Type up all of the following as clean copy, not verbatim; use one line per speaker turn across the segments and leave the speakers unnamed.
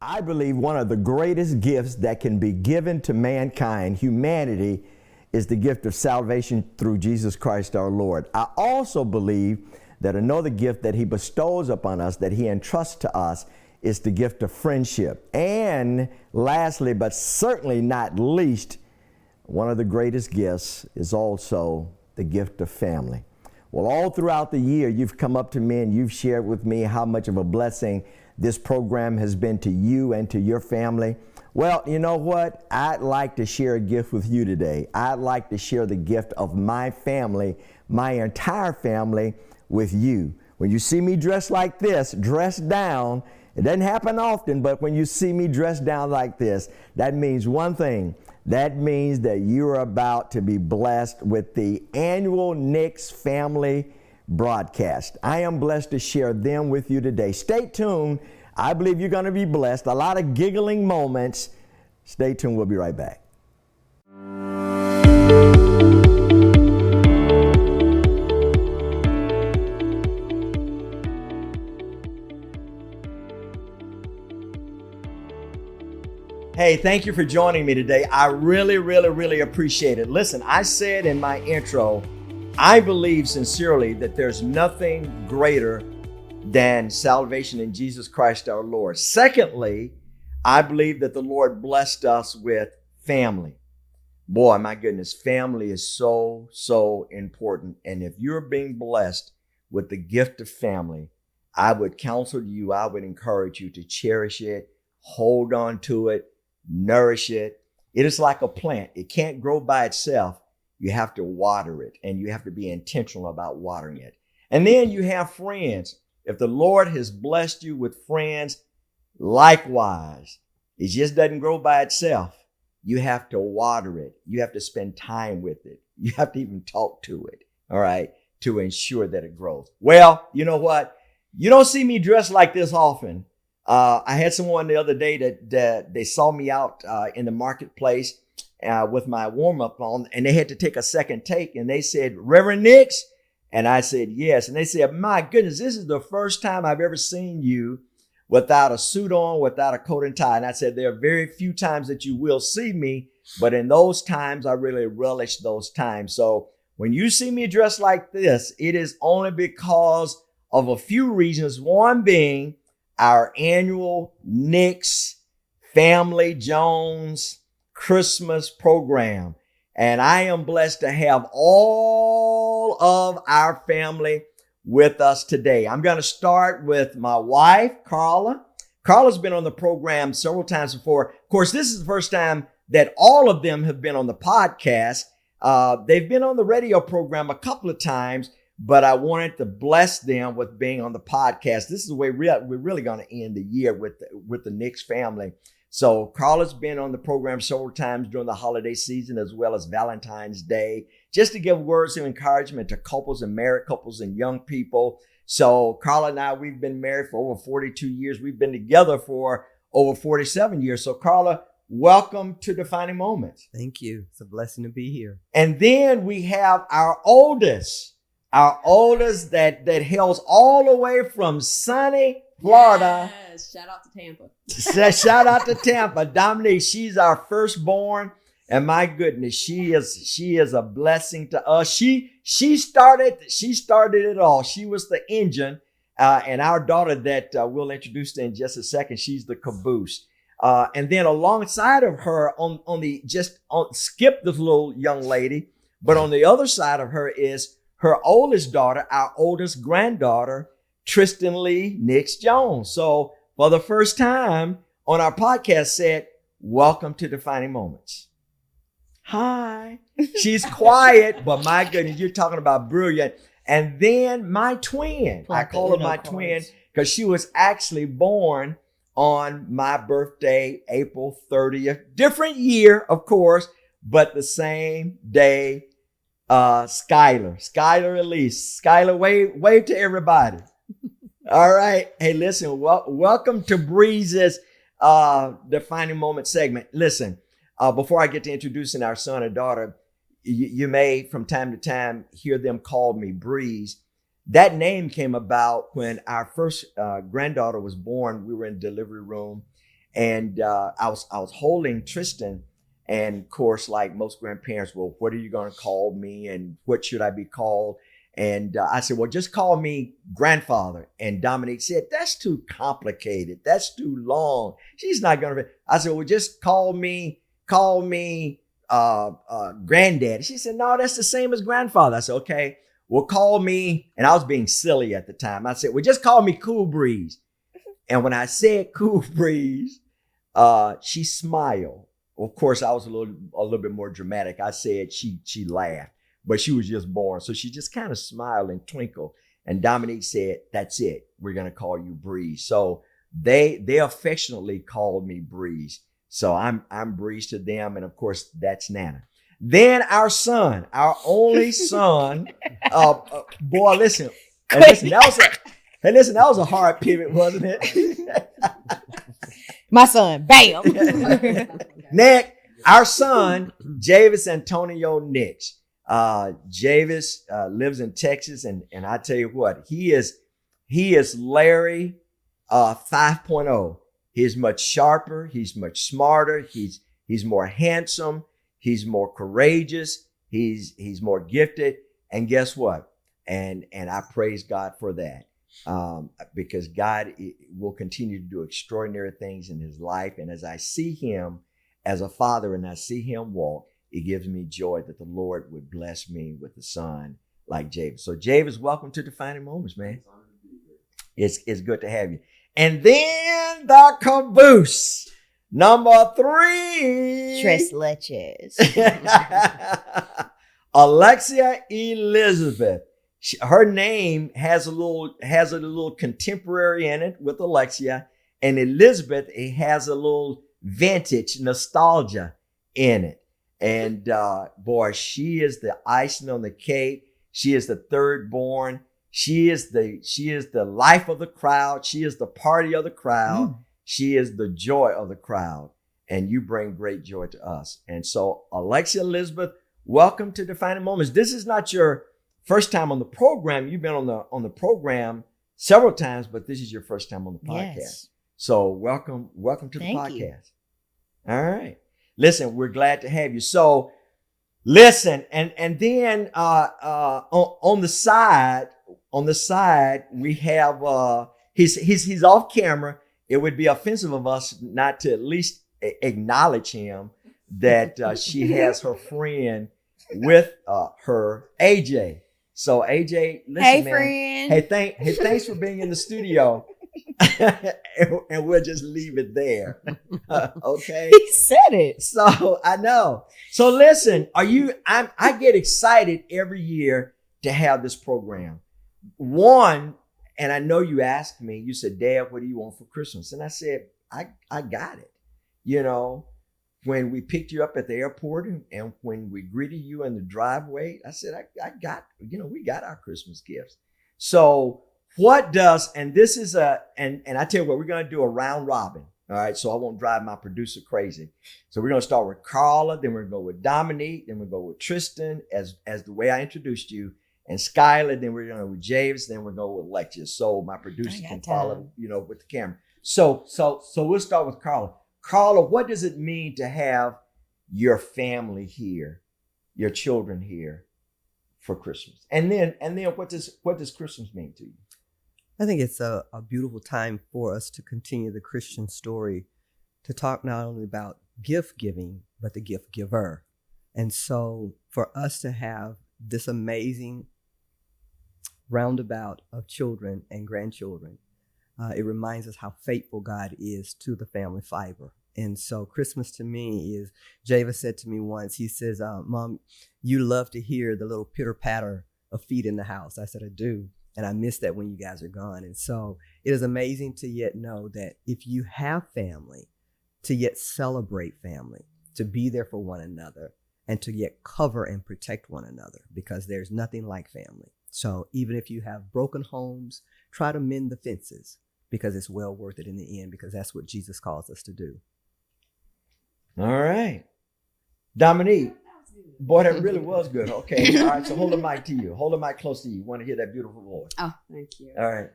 I believe one of the greatest gifts that can be given to mankind, humanity, is the gift of salvation through Jesus Christ our Lord. I also believe that another gift that he bestows upon us, that he entrusts to us, is the gift of friendship. And lastly, but certainly not least, one of the greatest gifts is also the gift of family. Well, all throughout the year, you've come up to me and you've shared with me how much of a blessing this program has been to you and to your family. Well, you know what? I'd like to share a gift with you today. I'd like to share the gift of my family, my entire family, with you. When you see me dressed like this, dressed down, it doesn't happen often, but when you see me dressed down like this, that means one thing. That means that you're about to be blessed with the annual Nix Family broadcast. I am blessed to share them with you today. Stay tuned. I believe you're going to be blessed. A lot of giggling moments. Stay tuned. We'll be right back. Hey, thank you for joining me today. I really appreciate it. Listen, I said in my intro, I believe sincerely that there's nothing greater than salvation in Jesus Christ our Lord. Secondly, I believe that the Lord blessed us with family. Boy, my goodness, family is so important. And if you're being blessed with the gift of family, I would counsel you, I would encourage you to cherish it, hold on to it, nourish it. It is like a plant. It can't grow by itself. You have to water it, and you have to be intentional about watering it. And then you have friends. If the Lord has blessed you with friends, likewise, it just doesn't grow by itself. You have to water it. You have to spend time with it. You have to even talk to it, all right, to ensure that it grows. Well, you know what? You don't see me dressed like this often. I had someone the other day that they saw me out in the marketplace with my warm-up on, and they had to take a second take, and they said, "Reverend Nix?" And I said, "Yes." And they said, "My goodness, this is the first time I've ever seen you without a suit on, without a coat and tie." And I said, "There are very few times that you will see me, but in those times, I really relish those times." So when you see me dressed like this, it is only because of a few reasons. One being our annual Nix Family Jones Christmas program. And I am blessed to have all of our family with us today. I'm going to start with my wife, Carla. Carla's been on the program several times before. Of course, this is the first time that all of them have been on the podcast. They've been on the radio program a couple of times, but I wanted to bless them with being on the podcast. This is the way we're really going to end the year with the Nix family. So Carla's been on the program several times during the holiday season, as well as Valentine's Day, just to give words of encouragement to couples and married couples and young people. So Carla and I, we've been married for over 42 years. We've been together for over 47 years. So Carla, welcome to Defining Moments.
Thank you. It's a blessing to be here.
And then we have our oldest that hails all the way from sunny Florida.
Yes, shout out to Tampa.
Shout out to Tampa. Dominique, she's our firstborn. And my goodness, she is a blessing to us. She started it all. She was the engine. And our daughter that we'll introduce in just a second, she's the caboose. And then alongside of her skip this little young lady, but on the other side of her is her oldest daughter, our oldest granddaughter, Tristan Lee Nix Jones. So for the first time on our podcast said, "Welcome to Defining Moments." Hi. She's quiet, but my goodness, you're talking about brilliant. And then my twin, I call her my twin because she was actually born on my birthday, April 30th. Different year, of course, but the same day. Skylar Elise. Skylar, wave to everybody. All right. Hey, listen, welcome to Breeze's Defining Moment segment. Listen, before I get to introducing our son and daughter, you may from time to time hear them call me Breeze. That name came about when our first granddaughter was born. We were in the delivery room, And I was holding Tristan, and of course, like most grandparents, well, what are you going to call me, and what should I be called? And I said, well, just call me grandfather. And Dominique said, that's too complicated. That's too long. She's not going to. I said, well, just call me granddaddy. She said, no, that's the same as grandfather. I said, okay, well, call me. And I was being silly at the time. I said, well, just call me Cool Breeze. And when I said Cool Breeze, she smiled. Of course, I was a little bit more dramatic. I said she laughed, but she was just born. So she just kind of smiled and twinkled. And Dominique said, that's it. We're going to call you Breeze. So they affectionately called me Breeze. So I'm Breeze to them. And of course, that's Nana. Then our son, our only son, boy, listen, that was a hard pivot, wasn't it?
My son, bam.
Next, our son, Javis Antonio Nix. Javis lives in Texas, and I tell you what, he is Larry 5.0. He's much sharper. He's much smarter. He's more handsome. He's more courageous. He's more gifted. And guess what? And I praise God for that. Because God will continue to do extraordinary things in his life. And as I see him as a father and I see him walk, it gives me joy that the Lord would bless me with a son like Javis. So Javis, welcome to Defining Moments, man. It's good to have you. And then the caboose, number 3.
Tres leches.
Alexia Elizabeth. Her name has a little contemporary in it with Alexia, and Elizabeth, it has a little vintage nostalgia in it. And boy, she is the icing on the cake. She is the third born. She is the life of the crowd. She is the party of the crowd. She is the joy of the crowd. And you bring great joy to us. And so, Alexia Elizabeth, welcome to Defining Moments. This is not your first time on the program. You've been on the program several times, but this is your first time on the podcast. Yes. So welcome to the podcast. You. All right. Listen, we're glad to have you. So listen, and then on the side we have he's off camera. It would be offensive of us not to at least acknowledge him that she has her friend with her, AJ. So AJ, listen,
hey,
man.
Friend.
Hey, thanks for being in the studio. and we'll just leave it there. Okay.
He said it.
So I know. So listen, I get excited every year to have this program. One, and I know you asked me, you said, Dad, what do you want for Christmas? And I said, I got it. You know, when we picked you up at the airport and when we greeted you in the driveway, I said, I got, we got our Christmas gifts. So what does, and this is and I tell you what, we're going to do a round robin. All right. So I won't drive my producer crazy. So we're going to start with Carla, then we're going to go with Dominique, then we'll go with Tristan as the way I introduced you, and Skylar, then we're going to go with James, then we're going to go with Lexus. So my producer can follow, with the camera. So we'll start with Carla. Carla, what does it mean to have your family here, your children here for Christmas? And then what does Christmas mean to you?
I think it's a beautiful time for us to continue the Christian story, to talk not only about gift giving, but the gift giver. And so for us to have this amazing roundabout of children and grandchildren, it reminds us how faithful God is to the family fiber. And so Christmas to me is, Javis said to me once, he says, Mom, you love to hear the little pitter patter of feet in the house. I said, I do. And I miss that when you guys are gone. And so it is amazing to yet know that if you have family, to yet celebrate family, to be there for one another, and to yet cover and protect one another, because there's nothing like family. So even if you have broken homes, try to mend the fences, because it's well worth it in the end, because that's what Jesus calls us to do.
All right. Dominique. Boy, that really was good. Okay. All right. So hold the mic to you. Hold the mic close to you. Want to hear that beautiful voice.
Oh, thank you.
All right.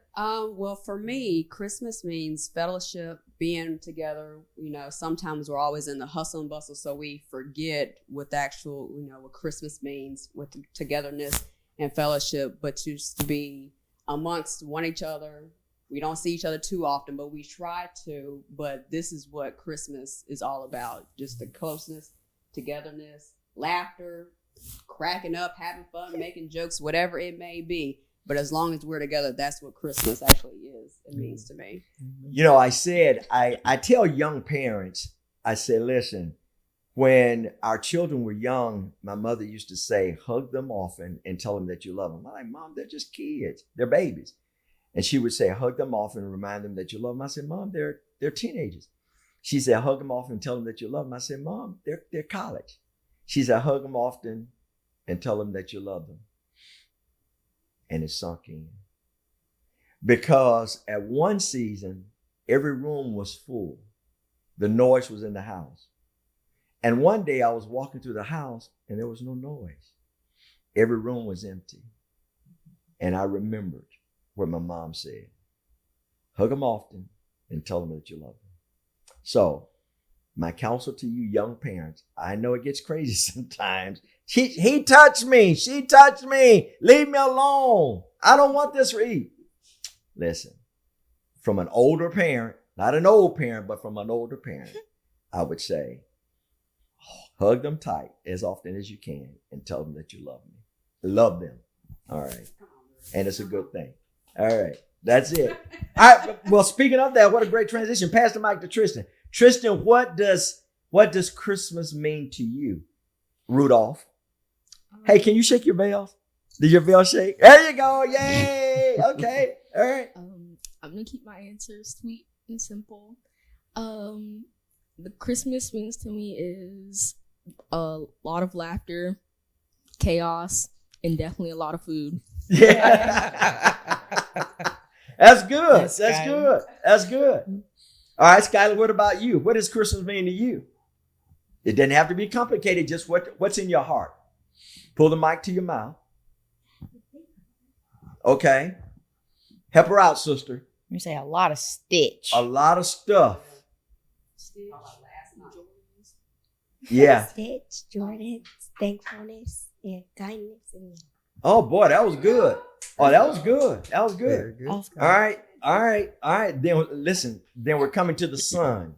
Well, for me, Christmas means fellowship, being together. You know, sometimes we're always in the hustle and bustle, so we forget what the actual, what Christmas means with togetherness and fellowship, but just to be amongst one each other. We don't see each other too often, but we try to. But this is what Christmas is all about: just the closeness, togetherness, laughter, cracking up, having fun, making jokes, whatever it may be. But as long as we're together, that's what Christmas actually is. It means to me.
I tell young parents, I say, listen, when our children were young, my mother used to say, hug them often and tell them that you love them. I'm like, Mom, they're just kids. They're babies. And she would say, hug them often and remind them that you love them. I said, Mom, they're teenagers. She said, hug them often and tell them that you love them. I said, Mom, they're college. She said, hug them often and tell them that you love them. And it sunk in. Because at one season, every room was full. The noise was in the house. And one day I was walking through the house and there was no noise. Every room was empty. And I remembered what my mom said. Hug them often and tell them that you love them. So my counsel to you young parents, I know it gets crazy sometimes. He touched me. She touched me. Leave me alone. I don't want this for you. Listen, from an older parent, not an old parent, but from an older parent, I would say, hug them tight as often as you can and tell them that you love me. Love them. All right. And it's a good thing. All right. That's it. All right. Well, speaking of that, what a great transition. Pass the mic to Tristan. Tristan, what does Christmas mean to you? Rudolph. Hey, can you shake your bells? Did your bell shake? There you go. Yay. Okay. All right.
I'm gonna keep my answer sweet and simple. The Christmas means to me is a lot of laughter, chaos, and definitely a lot of food.
Yeah. That's good. That's good. That's good. All right, Skylar, what about you? What does Christmas mean to you? It doesn't have to be complicated, just what's in your heart. Pull the mic to your mouth. Okay. Help her out, sister.
You say a lot of stitch.
A lot of stuff. Yeah.
Stitch, Jordan, thankfulness, and kindness. And
Oh boy, that was good. Oh, that was good. That was
Very
good.
good.
Oh.
All right. Then listen, then we're coming to the son.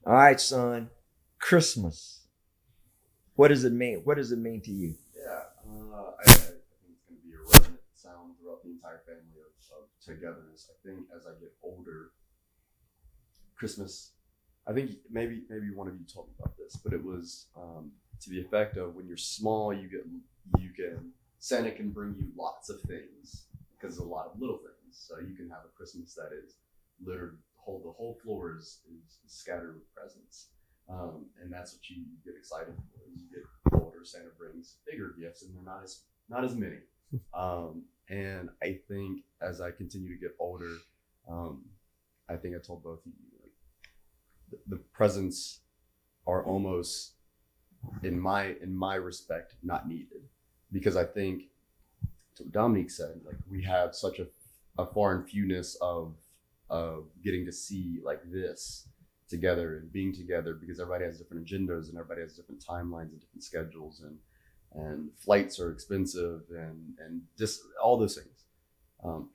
All right, son. Christmas. What does it mean? What does it mean to you?
Yeah, I think it's going to be a resonant sound throughout the entire family of togetherness. I think as I get older, Christmas, I think maybe one of you told me about this, but it was to the effect of when you're small, you can Santa can bring you lots of things because there's a lot of little things. So you can have a Christmas that is littered, the whole floor is scattered with presents. And that's what you get excited for. As you get older, Santa brings bigger gifts, and they're not as many. And I think as I continue to get older, I think I told both of you, like the presents are almost, in my respect, not needed, because I think, to what Dominique said, like we have such a foreign fewness of getting to see like this together and being together, because everybody has different agendas and everybody has different timelines and different schedules, and flights are expensive and just all those things.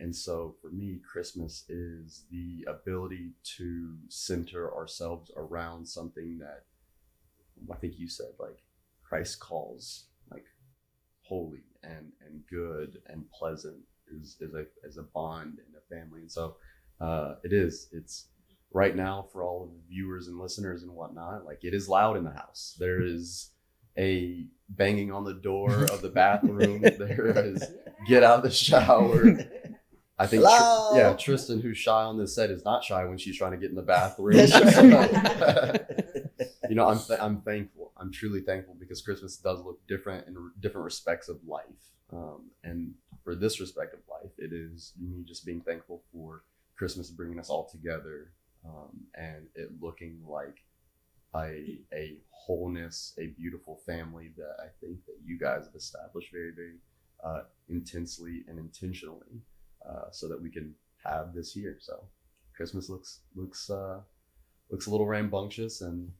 And so for me, Christmas is the ability to center ourselves around something that I think you said, like Christ calls like holy and good and pleasant is a bond in a family. And so it's right now, for all of the viewers and listeners and whatnot, like it is loud in the house. There is a banging on the door of the bathroom. There is get out of the shower. I think, Tristan, who's shy on this set, is not shy when she's trying to get in the bathroom. You know, I'm thankful. I'm truly thankful, because Christmas does look different in different respects of life. And for this respect of life, it is me just being thankful for Christmas bringing us all together, and it looking like a wholeness, a beautiful family that I think that you guys have established very, very intensely and intentionally, so that we can have this year. So Christmas looks a little rambunctious and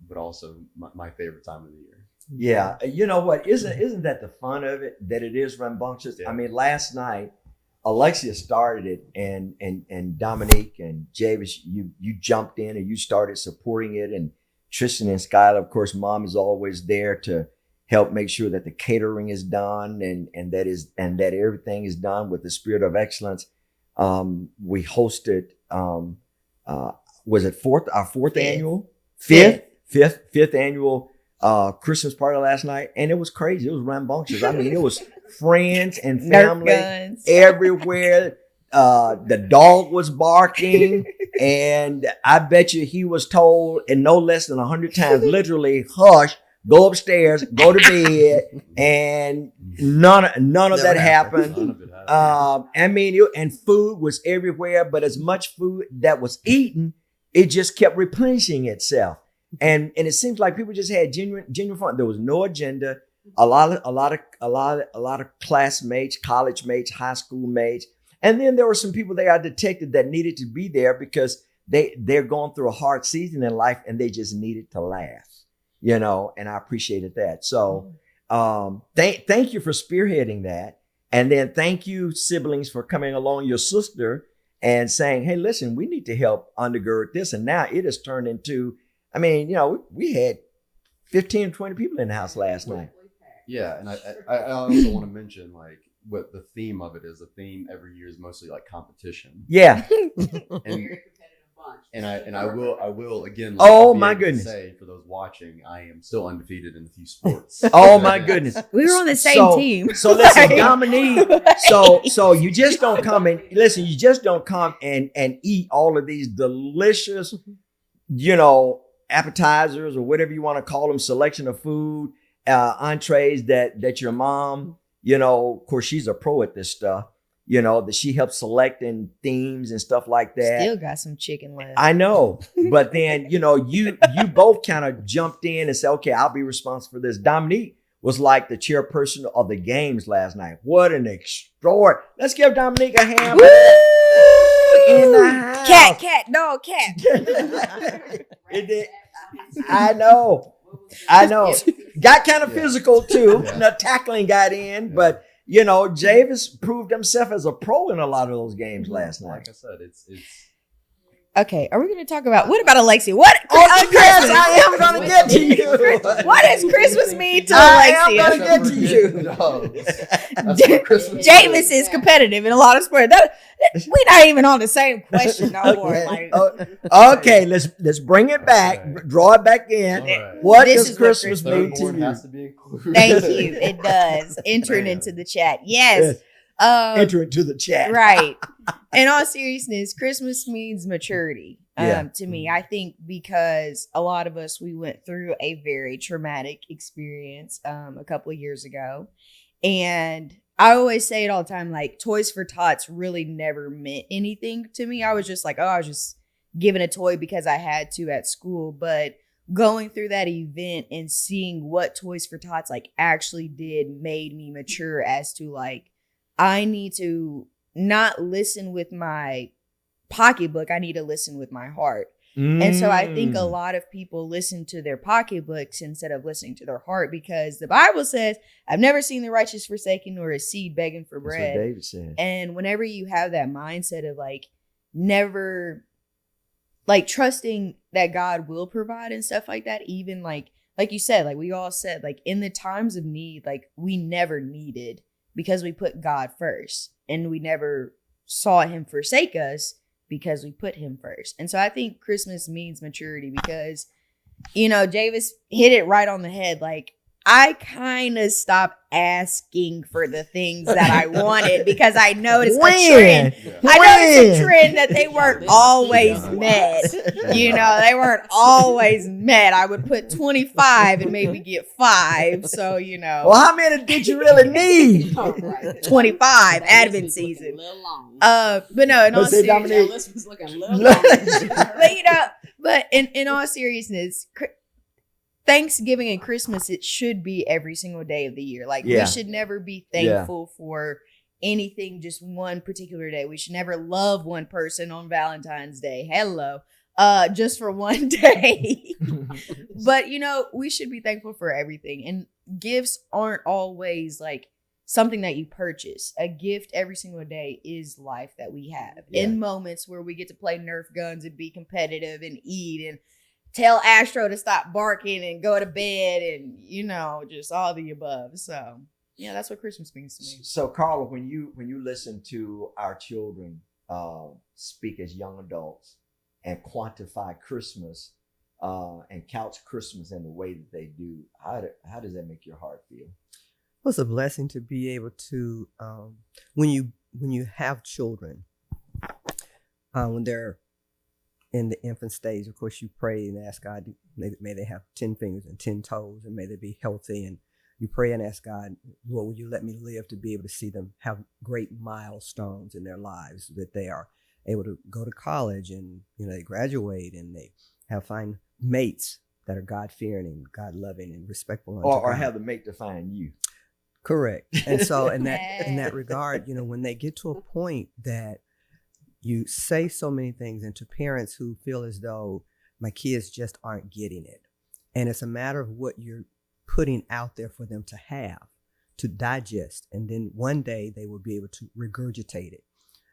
but also my favorite time of the year.
Yeah, you know what? Isn't that the fun of it? That it is rambunctious.
Yeah.
I mean, last night Alexia started it, and Dominique and Javis, you jumped in and you started supporting it, and Tristan and Skylar, of course, Mom is always there to help make sure that the catering is done and that everything is done with the spirit of excellence. We hosted was it our fourth annual fifth annual Christmas party last night, and it was crazy. It was rambunctious. I mean, it was friends and family everywhere. The dog was barking, and I bet you he was told, and no less than 100 times, literally, hush, go upstairs, go to bed, and none of that happened.
None of it happened.
I mean, and food was everywhere, but as much food that was eaten, it just kept replenishing itself. And it seems like people just had genuine fun. There was no agenda. A lot of classmates, college mates, high school mates. And then there were some people there I detected that needed to be there because they're going through a hard season in life and they just needed to laugh, and I appreciated that. So thank you for spearheading that. And then thank you, siblings, for coming along, your sister, and saying, hey, listen, we need to help undergird this. And now it has turned into, I mean, we had 15 or 20 people in the house last night.
Yeah, and I also want to mention, like, what the theme of it is. The theme every year is mostly like competition.
Yeah.
And I will again.
Oh
be
my
able to
goodness.
say for those watching, I am still undefeated in a few sports.
Oh my goodness.
We were on the same team.
So listen, Dominique. So you just don't come and listen. You just don't come and eat all of these delicious, appetizers or whatever you want to call them, selection of food, entrees that your mom, of course, she's a pro at this stuff. That she helps select in themes and stuff like that.
Still got some chicken left.
I know. But then, you both kind of jumped in and said, okay, I'll be responsible for this. Dominique was like the chairperson of the games last night. What an extraordinary. Let's give Dominique a hand.
Woo!
In the house.
Cat, dog, cat.
It did. I know. Got kind of physical too.
Yeah.
The tackling got in, but Javis proved himself as a pro in a lot of those games last night.
Like I said, it's
Okay, are we going to talk about, what about Alexia? What?
Oh, yes, I am going to get to you.
What does Christmas mean to
I am
Alexia?
going to get to you.
That's what Christmas
Javis is competitive in a lot of sports. We're not even on the same question no more.
Okay.
Like,
Okay, let's bring it back.
All
Draw it back in.
All right.
What
This
does
is what
Christmas
Christmas
mean to
Third
you?
has to be included.
thank you. It does. Entering
Man.
into the chat. Yes.
Enter into the chat.
Right. In all seriousness, Christmas means maturity.
Yeah.
To me, I think because a lot of us, we went through a very traumatic experience a couple of years ago. And I always say it all the time, like Toys for Tots really never meant anything to me. I was just like, I was just given a toy because I had to at school. But going through that event and seeing what Toys for Tots like actually did made me mature as to like, I need to not listen with my pocketbook. I need to listen with my heart. And so I think a lot of people listen to their pocketbooks instead of listening to their heart, because the Bible says, I've never seen the righteous forsaken or a seed begging for
That's
bread.
what David said.
And whenever you have that mindset of like never like trusting that God will provide and stuff like that, even like you said, like we all said, like in the times of need, like we never needed because we put God first, and we never saw him forsake us because we put him first. And so I think Christmas means maturity because, Javis hit it right on the head. Like I kind of stopped asking for the things that I wanted because I noticed a trend. I noticed a trend that they weren't always met. They weren't always met. I would put 25 and maybe get 5. So,
Well, how many did you really need?
25 Advent season. But no, in all
Let's say
seriousness,
Dominique.
This was looking a little long.
but in all seriousness, Thanksgiving and Christmas, it should be every single day of the year. Like
Yeah.
we should never be thankful for anything just one particular day. We should never love one person on Valentine's Day. Hello. Just for one day. But we should be thankful for everything. And gifts aren't always like something that you purchase. A gift every single day is life that we have.
Yeah.
In moments where we get to play Nerf guns and be competitive and eat and tell Astro to stop barking and go to bed and just all the above. So yeah, that's what Christmas means to me.
So Carla, when you listen to our children speak as young adults and quantify Christmas and couch Christmas in the way that they do, how does that make your heart feel?
Well, it's a blessing to be able to when you have children, when they're in the infant stage, of course, you pray and ask God, may they have 10 fingers and 10 toes, and may they be healthy. And you pray and ask God, Lord, will you let me live to be able to see them have great milestones in their lives, that they are able to go to college and they graduate and they find mates that are God-fearing and God-loving and respectful unto
Or
God.
have the mate to find you.
Correct. And so in that regard, when they get to a point that you say so many things, and to parents who feel as though my kids just aren't getting it. And it's a matter of what you're putting out there for them to have, to digest. And then one day they will be able to regurgitate it.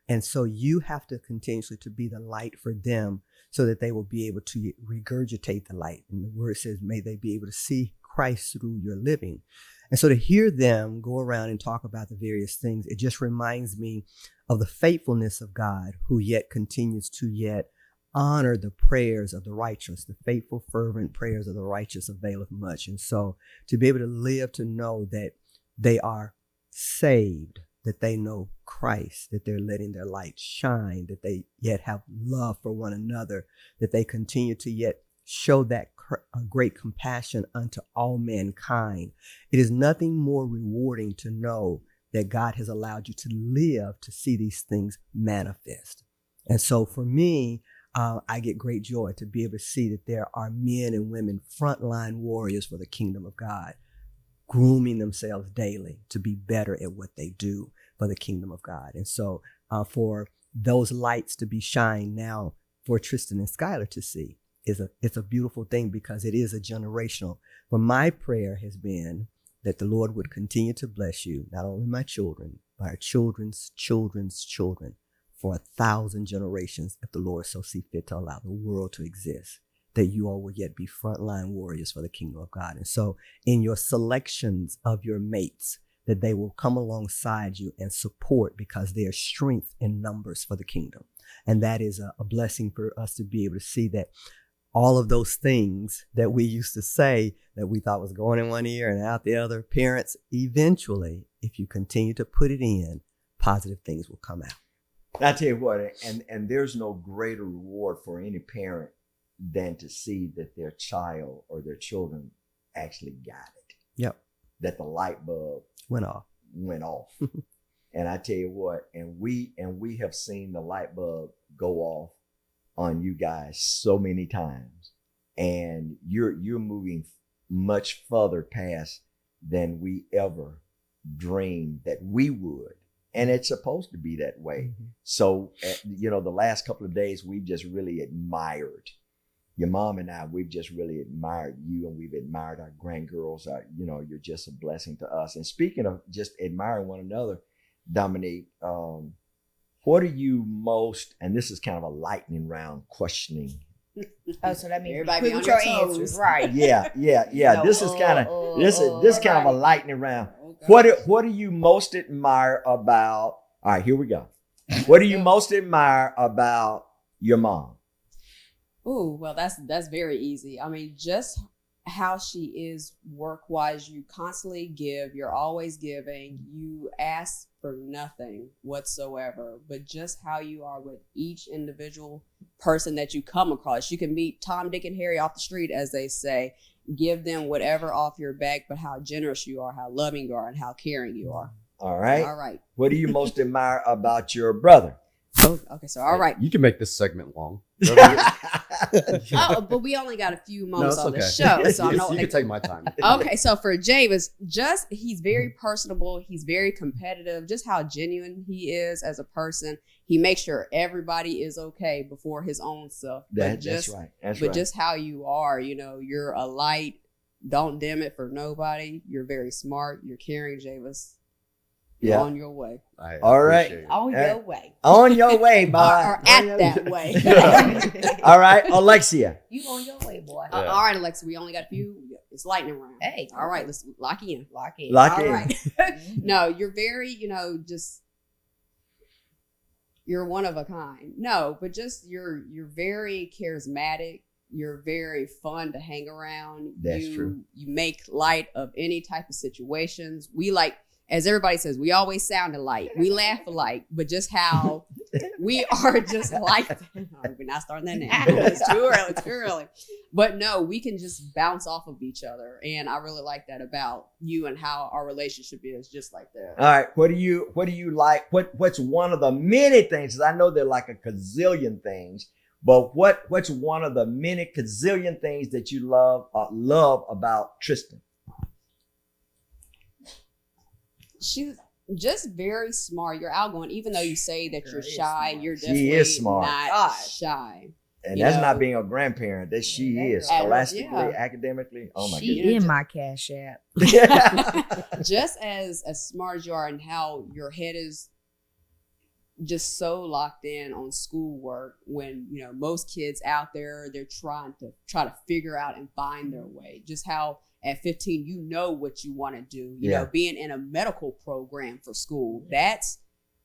And so you have to continuously to be the light for them so that they will be able to regurgitate the light. And the word says, may they be able to see Christ through your living. And so to hear them go around and talk about the various things, it just reminds me of the faithfulness of God, who yet continues to yet honor the prayers of the righteous. The faithful, fervent prayers of the righteous availeth much. And so to be able to live to know that they are saved, that they know Christ, that they're letting their light shine, that they yet have love for one another, that they continue to yet show that great compassion unto all mankind. It is nothing more rewarding to know that God has allowed you to live to see these things manifest. And so for me, I get great joy to be able to see that there are men and women, frontline warriors for the kingdom of God, grooming themselves daily to be better at what they do for the kingdom of God. And so for those lights to be shined now for Tristan and Skylar to see, it's a beautiful thing, because it is a generational. But my prayer has been that the Lord would continue to bless you, not only my children, but our children's children's children, for 1,000 generations, if the Lord so see fit to allow the world to exist, that you all will yet be frontline warriors for the kingdom of God. And so in your selections of your mates, that they will come alongside you and support, because there's strength in numbers for the kingdom. And that is a blessing for us to be able to see that all of those things that we used to say that we thought was going in one ear and out the other, parents, eventually, if you continue to put it in, positive things will come out.
I tell you what, and there's no greater reward for any parent than to see that their child or their children actually got it.
Yep.
That the light bulb
Went off.
And I tell you what, and we have seen the light bulb go off on you guys so many times, and you're moving much further past than we ever dreamed that we would. And it's supposed to be that way. Mm-hmm. So, the last couple of days, we've just really admired your mom and I. We've just really admired you, and we've admired our grandgirls. You're just a blessing to us. And speaking of just admiring one another, Dominique, what are you most, and this is kind of a lightning round questioning.
Oh, so that means
everybody
put
on
your
your
answers
toes.
right.
Yeah. This is kind of this is kind of a lightning round.
Okay.
What do you most admire about? All right, here we go. What do you most admire about your mom?
Ooh, well, that's very easy. I mean, just how she is work-wise. You constantly give. You're always giving. You ask for nothing whatsoever, but just how you are with each individual person that you come across. You can meet Tom, Dick, and Harry off the street, as they say. Give them whatever off your back, but how generous you are, how loving you are, and how caring you are.
All right.
All right.
What do you most admire about your brother?
Okay, so all right.
You can make this segment long.
Oh, but we only got a few moments
it's
on the
okay.
show, so I'm
You
not.
can take my time.
Okay, so for Javis, he's very personable. He's very competitive. Just how genuine he is as a person. He makes sure everybody is okay before his own self.
That's right. That's
but
right.
just how you are, you're a light. Don't dim it for nobody. You're very smart. You're caring, Javis.
Yeah.
On your way.
All right.
appreciate it.
On
Hey.
your way.
On your way, boy.
Or at that way.
All right, Alexia.
You on your way, boy.
Yeah.
All right, Alexa, we only got a few. It's lightning round.
Hey.
All right, let's lock in.
Lock in.
Lock
All
in.
right. No, you're very, you're one of a kind. No, but just you're very charismatic. You're very fun to hang around.
That's true.
You make light of any type of situations. We as everybody says, we always sound alike. We laugh alike, but just how we are just like that. No, we're not starting that now. It's too early. But no, we can just bounce off of each other. And I really like that about you and how our relationship is just like that.
All right. What do you like? What's one of the many things? 'Cause I know there are like a gazillion things, but what's one of the many gazillion things that you love about Tristan?
She's just very smart. You're outgoing, even though you say that you're
Girl is
shy.
smart.
You're
She
definitely
is smart.
not
God.
shy.
And
You
that's
know-
not being a grandparent. That she
Yeah,
is
that
girl.
scholastically,
Yeah.
academically. Oh my
She
goodness.
in my cash app.
Just as smart as you are, and how your head is just so locked in on schoolwork. When most kids out there, they're trying to figure out and find their way. Just how at 15 you know what you want to do. You
Yeah.
know, being in a medical program for school, that's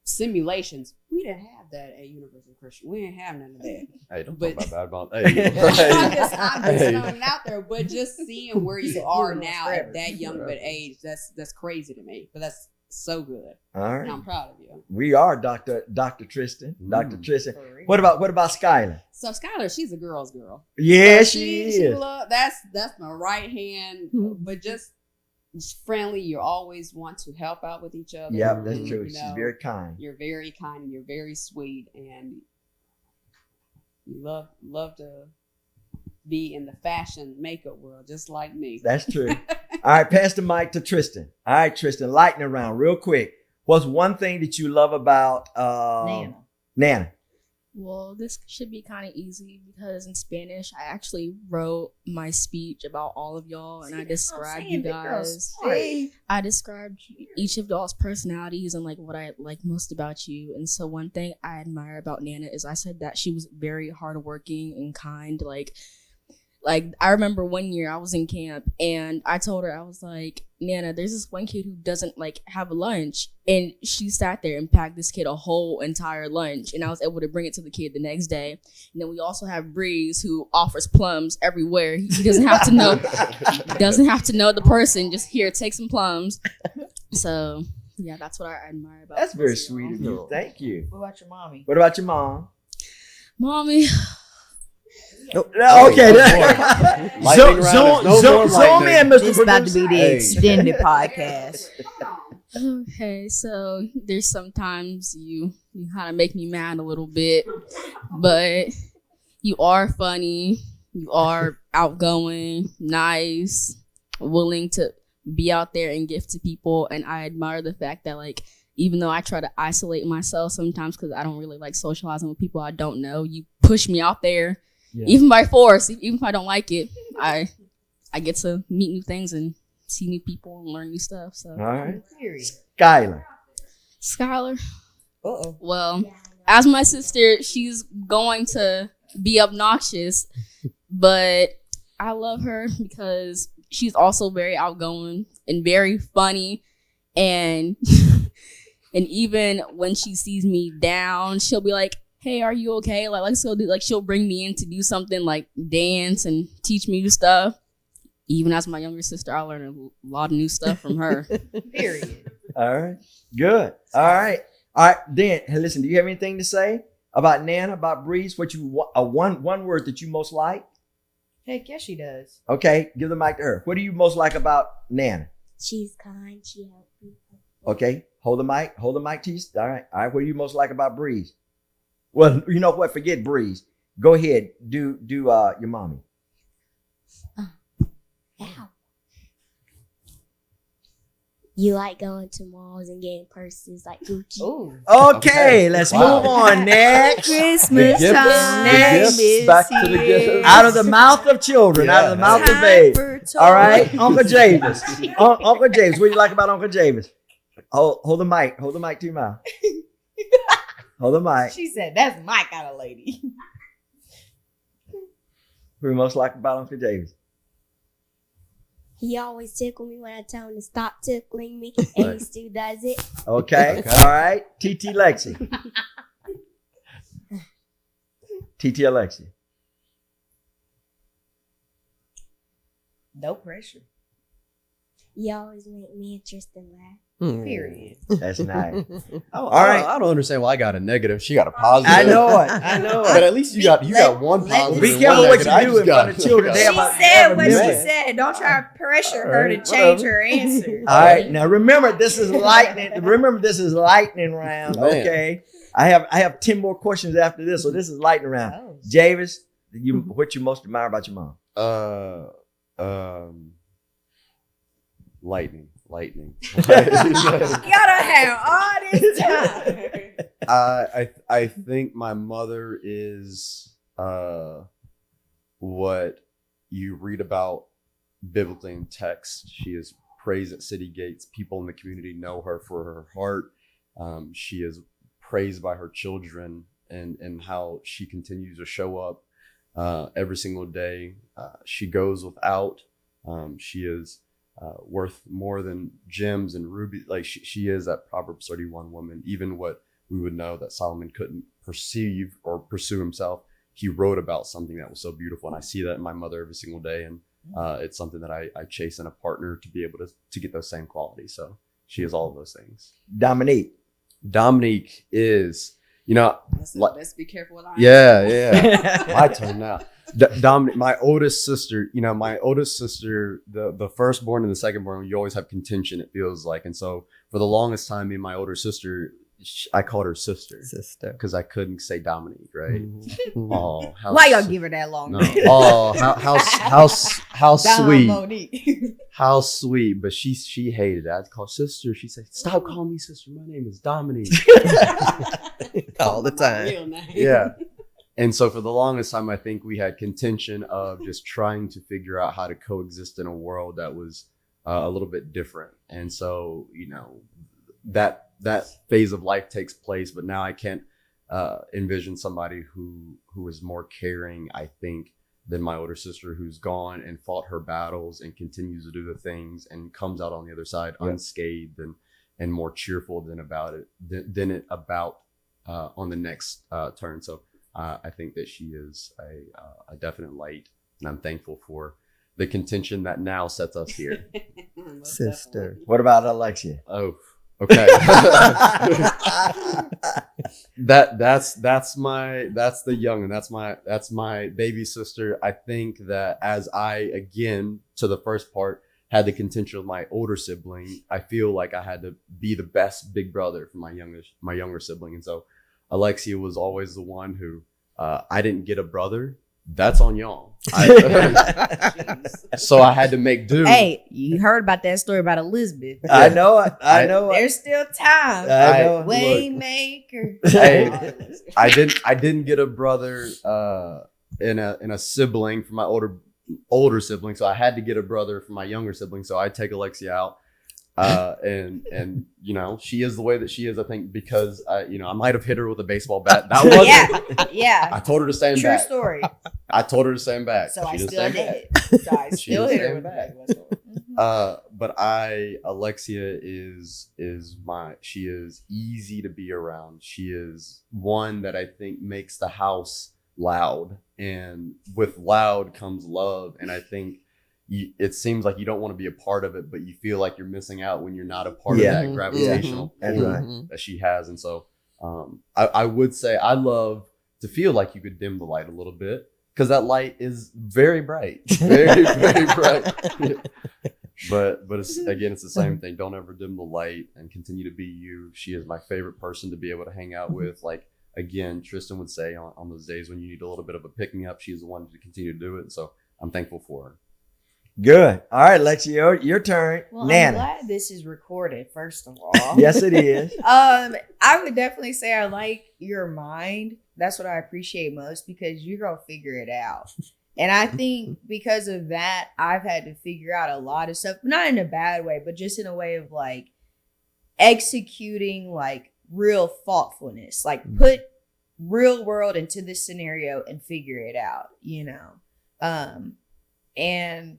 simulations. We didn't have that at University Christian. We didn't have none of that.
Hey, don't
But-
talk about bad about. Hey,
I'm just
Hey.
throwing it out there, but just seeing where you
You
are
know,
now
forever.
at that young of an age, that's crazy to me. But that's so good,
All
and
right.
I'm proud of you.
We are Dr. Tristan. Dr.
Mm.
Tristan.
For real.
What about Skylar?
So Skylar, she's a girl's girl.
Yeah,
So
she
She
is.
that's my right hand, but just friendly. You always want to help out with each other.
Yeah, that's
and,
true. She's very kind.
You're very kind. You're very sweet, and you love to be in the fashion makeup world, just like me.
That's true. All right, pass the mic to Tristan. All right, Tristan, lightning round real quick. What's one thing that you love about Nana?
Well, this should be kind of easy because in Spanish, I actually wrote my speech about all of y'all, and I described you guys. I described each of y'all's personalities and like what I like most about you. And so one thing I admire about Nana is I said that she was very hardworking and kind. Like I remember one year I was in camp and I told her, I was like, Nana, there's this one kid who doesn't like have lunch, and she sat there and packed this kid a whole entire lunch, and I was able to bring it to the kid the next day. And then we also have Breeze, who offers plums everywhere. He doesn't have to know the person. Just here, take some plums. So yeah, that's what I admire about.
That's very
both of
sweet
y'all.
of you. Thank you.
What about your mommy?
What about your mom?
Mommy.
Okay.
Lightning round is no more
Zoom
lightning.
in, Mr.
This about to be the
Producer.
extended podcast.
Okay, so there's sometimes you kind of make me mad a little bit, but you are funny, you are outgoing, nice, willing to be out there and give to people, and I admire the fact that like even though I try to isolate myself sometimes because I don't really like socializing with people I don't know, you push me out there, even by force, even if I don't like it. I get to meet new things and see new people and learn new stuff. So
All right.
Period.
Skylar.
Skylar,
Uh-oh.
well, as my sister, she's going to be obnoxious, but I love her because she's also very outgoing and very funny, and and even when she sees me down, she'll be like, hey, are you okay? Like let's go do, like she'll bring me in to do something like dance and teach me new stuff. Even as my younger sister, I learned a lot of new stuff from her.
Period.
All right. Good. All right. Then, hey, listen, do you have anything to say about Nana, about Breeze? What you one word that you most like?
Heck yes, she does.
Okay, give the mic to her. What do you most like about Nana?
She's kind. She helps people.
Okay, hold the mic to you. All right. What do you most like about Breeze? Well, you know what? Forget Breeze. Go ahead. Do your mommy.
Ow. You like going to malls and getting purses like Gucci?
Ooh.
Okay, let's
Wow.
move on. Next.
Christmas
The gifts,
time.
the gifts,
is
back to the
here.
gifts.
Out of the mouth of children, out of the mouth of
Time
babes.
for toys.
All right, Uncle James. Uncle James, what do you like about Uncle James? Hold the mic. Hold the mic to your mouth. Hold the mic.
She said, "That's my kind of lady."
What do you most like about Uncle James?
He always tickle me when I tell him to stop tickling me, and he still does it.
Okay.
Okay.
All right. TT Lexi. TT Alexi.
No pressure.
You always make me interested and laugh.
Period.
That's nice.
All
right.
I don't understand why I got a negative. She got a positive.
I know it. I know
But
it.
at least you got one positive.
Be
and
careful
one
what you
negative. I
do
just
in front of
got-
children. They
She
have a-
said what she
memory.
said. Don't try to pressure
All
her to
right,
change
whatever.
her answer.
All right. Now remember, this is lightning. Remember, this is lightning round.
Man.
Okay. I have 10 more questions after this, so this is lightning round.
Oh.
Javis, what you most admire about your mom?
Lightning.
Gotta have all this time.
I think my mother is what you read about biblically in text. She is praised at city gates. People in the community know her for her heart. She is praised by her children and how she continues to show up every single day. She goes without. She is worth more than gems and rubies. Like she is that Proverbs 31 woman. Even what we would know that Solomon couldn't perceive or pursue himself, he wrote about something that was so beautiful. And I see that in my mother every single day. And it's something that I chase in a partner to be able to get those same qualities. So she is all of those things. Dominique is,
Let's be careful with our
yeah. My turn now. Dominic, my oldest sister, the firstborn and the secondborn, you always have contention, it feels like. And so for the longest time, me and my older sister, I called her sister because I couldn't say Dominique, right? Oh,
Why y'all give her that long?
No. Oh, how sweet.
Monique.
How sweet. But she hated it. I'd call sister. She said, "Stop calling me sister. My name is Dominique."
All the time.
Real name.
Yeah. And so for the longest time, I think we had contention of just trying to figure out how to coexist in a world that was a little bit different. And so, that phase of life takes place, but now I can't envision somebody who is more caring, I think, than my older sister, who's gone and fought her battles and continues to do the things and comes out on the other side unscathed and more cheerful than about on the next turn. So I think that she is a definite light, and I'm thankful for the contention that now sets us here.
Most
Sister.
What about Alexia?
Oh, okay. that's the young, and that's my baby sister. I think that as I, again, to the first part, had the contention of my older sibling, I feel like I had to be the best big brother for my younger sibling. And so Alexia was always the one who I didn't get a brother. That's on y'all. So I had to make do.
Hey, you heard about that story about Elizabeth.
I know it. I know it.
There's still time.
I know it.
Waymaker.
Hey, I didn't get a brother in a sibling for my older sibling, so I had to get a brother for my younger sibling. So I take Alexia out, and she is the way that she is. I think because I might have hit her with a baseball bat. That was
Yeah.
I told her to stand
True
back.
story.
I told her to stand back.
So I
She didn't
still
stand back.
did. So I
She
still
didn't
hit her
stand
with
back.
that.
But Alexia is she is easy to be around. She is one that I think makes the house loud, and with loud comes love. And I think it seems like you don't want to be a part of it, but you feel like you're missing out when you're not a part of that gravitational
That's
pull
right.
that she has. And so I would say I love to feel like you could dim the light a little bit, because that light is very bright, very, very bright. But it's the same thing. Don't ever dim the light and continue to be you. She is my favorite person to be able to hang out with. Like again, Tristan would say on those days when you need a little bit of a pick me up, she's the one to continue to do it. And so I'm thankful for her.
Good. All right, Lexi, your turn.
Well,
Nana.
I'm glad this is recorded, first of all.
Yes, it is.
I would definitely say I like your mind. That's what I appreciate most because you're going to figure it out. And I think because of that, I've had to figure out a lot of stuff, not in a bad way, but just in a way of like executing like real thoughtfulness, like put real world into this scenario and figure it out, you know? And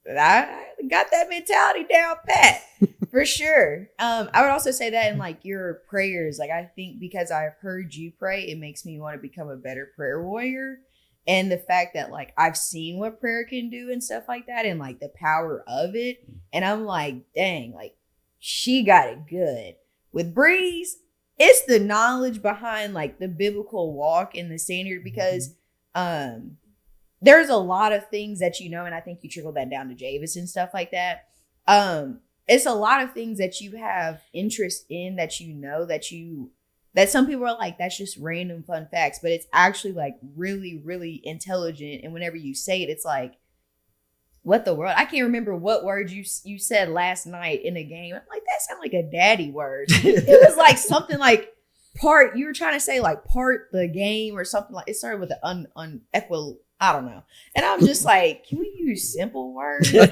I got that mentality down pat for sure. I would also say that in like your prayers, like I think because I've heard you pray, it makes me want to become a better prayer warrior. And the fact that like I've seen what prayer can do and stuff like that and like the power of it. And I'm like, dang, like she got it good. With Breeze, it's the knowledge behind like the biblical walk and the standard because there's a lot of things that you know, and I think you trickled that down to Javis and stuff like that. It's a lot of things that you have interest in that you know that some people are like, that's just random fun facts, but it's actually like really, really intelligent. And whenever you say it, it's like, what the world? I can't remember what word you said last night in a game. I'm like, that sounds like a daddy word. It was like something like part, you were trying to say like part the game or something like, it started with an unequal, I don't know. And I'm just like, can we use simple words? Like,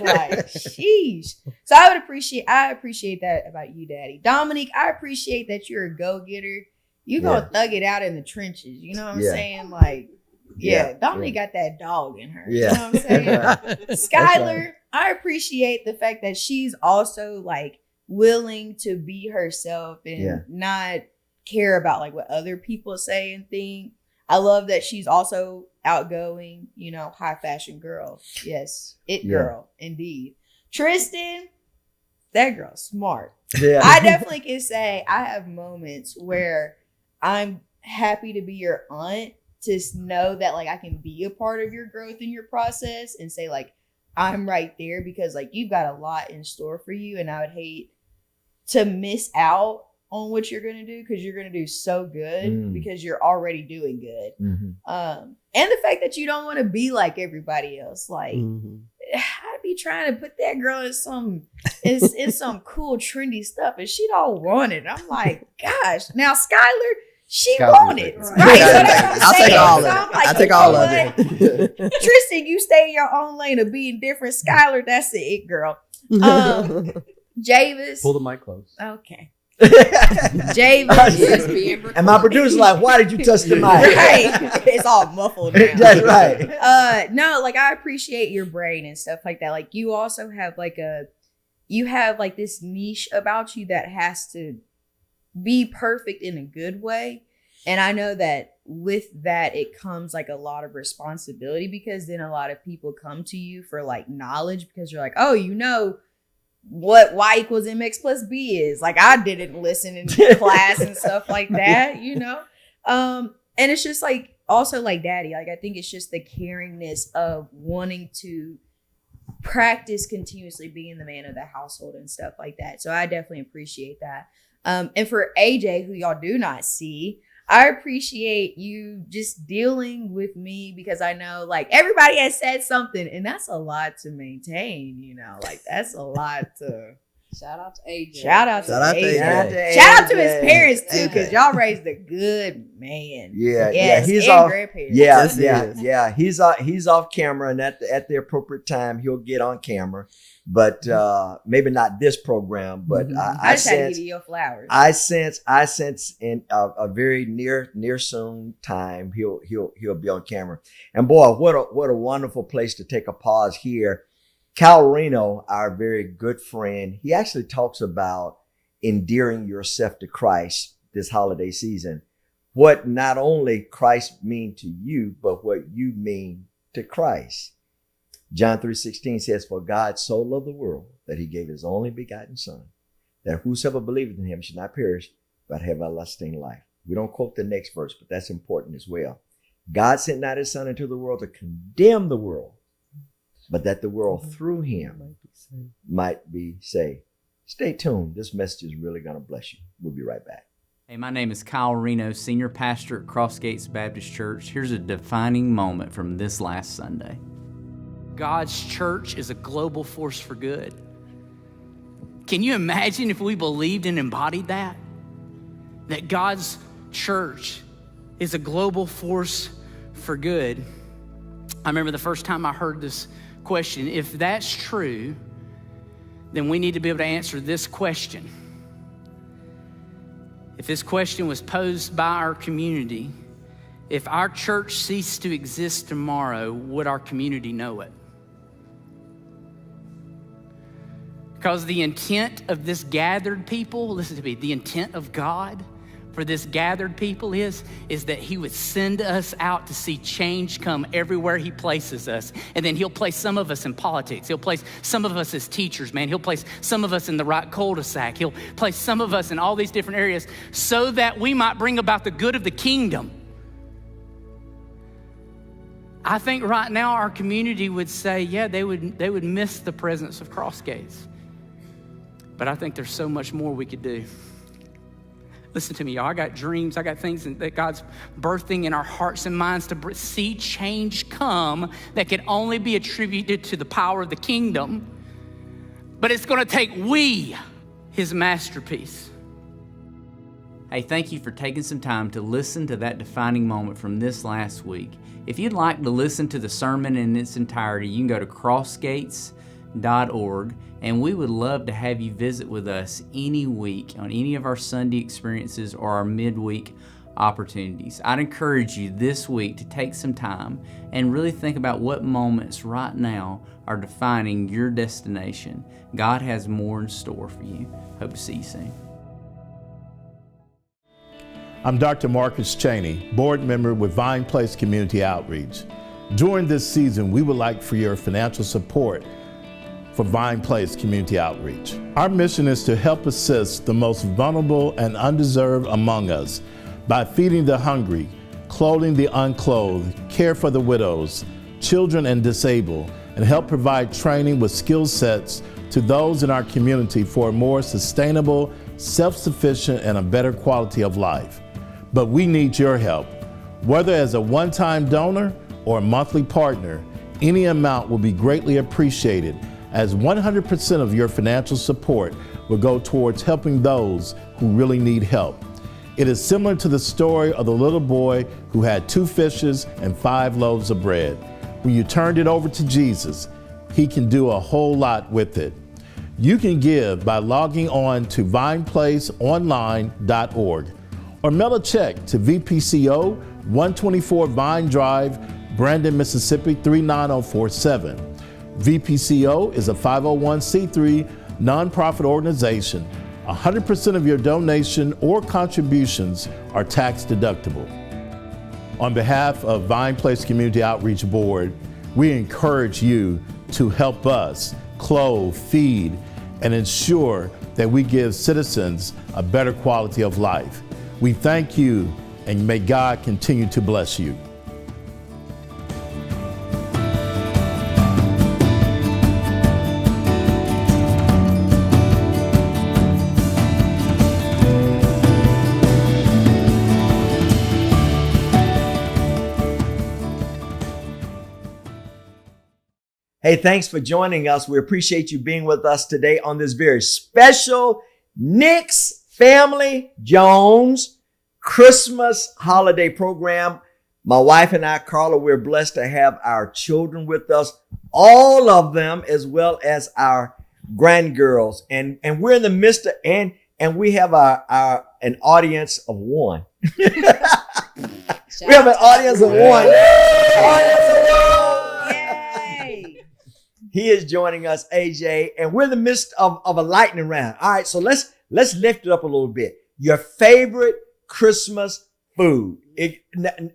sheesh. So I appreciate that about you, Daddy. Dominique, I appreciate that you're a go-getter. You gonna thug it out in the trenches. You know what I'm saying? Like, Dominique got that dog in her.
Yeah.
You know what I'm saying? Skylar, right. I appreciate the fact that she's also like willing to be herself and not care about like what other people say and think. I love that she's also outgoing, you know, high fashion girl. Yes, girl, indeed. Tristan, that girl's smart. Yeah. I definitely can say I have moments where I'm happy to be your aunt, to know that like I can be a part of your growth and your process and say like, I'm right there because like you've got a lot in store for you. And I would hate to miss out on what you're going to do because you're going to do so good because you're already doing good. And the fact that you don't want to be like everybody else. Like I'd be trying to put that girl in some cool trendy stuff and she don't want it. I'm like, gosh. Now Skylar, she wanted. Right. So that's
I'll take all of it.
Like,
I'll take all of it.
Tristan, you stay in your own lane of being different. Skylar, that's it, girl. Javis.
Pull the mic close.
Okay. Javis.
And my producer's like, why did you touch the mic?
Right. It's all muffled now.
That's right.
No, like I appreciate your brain and stuff like that. Like you also have like this niche about you that has to be perfect in a good way. And I know that with that, it comes like a lot of responsibility because then a lot of people come to you for like knowledge because you're like, oh, you know what y equals mx plus b is. Like I didn't listen in class and stuff like that, you know? And it's just like, also like Daddy, like I think it's just the caringness of wanting to practice continuously being the man of the household and stuff like that. So I definitely appreciate that. And for AJ, who y'all do not see, I appreciate you just dealing with me because I know like everybody has said something and that's a lot to maintain, you know, like that's a lot to.
Shout out to AJ.
Shout out to AJ. Shout out to his parents too, because y'all raised a good man.
Yeah,
yes,
he's
and
off.
Grandparents.
Yeah. He's off camera, and at the appropriate time, he'll get on camera. But maybe not this program. But
I just had to give you your flowers.
I sense in a very near soon time he'll be on camera. And boy, what a wonderful place to take a pause here. Cal Reno, our very good friend, he actually talks about endearing yourself to Christ this holiday season. What not only Christ mean to you, but what you mean to Christ. John 3:16 says, for God so loved the world that he gave his only begotten son, that whosoever believeth in him should not perish, but have everlasting life. We don't quote the next verse, but that's important as well. God sent not his son into the world to condemn the world, but that the world through him might be saved. Stay tuned. This message is really going to bless you. We'll be right back.
Hey, my name is Kyle Reno, Senior Pastor at Crossgates Baptist Church. Here's a defining moment from this last Sunday. God's church is a global force for good. Can you imagine if we believed and embodied that? That God's church is a global force for good. I remember the first time I heard this question. If that's true, then we need to be able to answer this question. If this question was posed by our community, if our church ceased to exist tomorrow, would our community know it? Because the intent of this gathered people, listen to me, the intent of God for this gathered people is that he would send us out to see change come everywhere he places us. And then he'll place some of us in politics. He'll place some of us as teachers, man. He'll place some of us in the right cul-de-sac. He'll place some of us in all these different areas so that we might bring about the good of the kingdom. I think right now our community would say, yeah, they would miss the presence of Crossgates. But I think there's so much more we could do. Listen to me, y'all. I got dreams. I got things that God's birthing in our hearts and minds to see change come that can only be attributed to the power of the kingdom. But it's going to take his masterpiece. Hey, thank you for taking some time to listen to that defining moment from this last week. If you'd like to listen to the sermon in its entirety, you can go to crossgates.org. And we would love to have you visit with us any week on any of our Sunday experiences or our midweek opportunities. I'd encourage you this week to take some time and really think about what moments right now are defining your destination. God has more in store for you. Hope to see you soon.
I'm Dr. Marcus Cheney, board member with Vine Place Community Outreach. During this season, we would like for your financial support for Vine Place Community Outreach. Our mission is to help assist the most vulnerable and undeserved among us by feeding the hungry, clothing the unclothed, care for the widows, children and disabled, and help provide training with skill sets to those in our community for a more sustainable, self-sufficient, and a better quality of life. But we need your help. Whether as a one-time donor or a monthly partner, any amount will be greatly appreciated, as 100% of your financial support will go towards helping those who really need help. It is similar to the story of the little boy who had 2 fishes and 5 loaves of bread. When you turned it over to Jesus, he can do a whole lot with it. You can give by logging on to vineplaceonline.org or mail a check to VPCO 124 Vine Drive, Brandon, Mississippi 39047. VPCO is a 501c3 nonprofit organization. 100% of your donation or contributions are tax deductible. On behalf of Vine Place Community Outreach Board, we encourage you to help us clothe, feed, and ensure that we give citizens a better quality of life. We thank you, and may God continue to bless you.
Hey, thanks for joining us. We appreciate you being with us today on this very special Nick's Family Jones Christmas holiday program. My wife and I, Carla, we're blessed to have our children with us, all of them, as well as our grandgirls. And we're in the midst of, and we have an audience of one. We have an audience of one. Yay! He is joining us, AJ, and we're in the midst of a lightning round. All right, so let's lift it up a little bit. Your favorite Christmas food.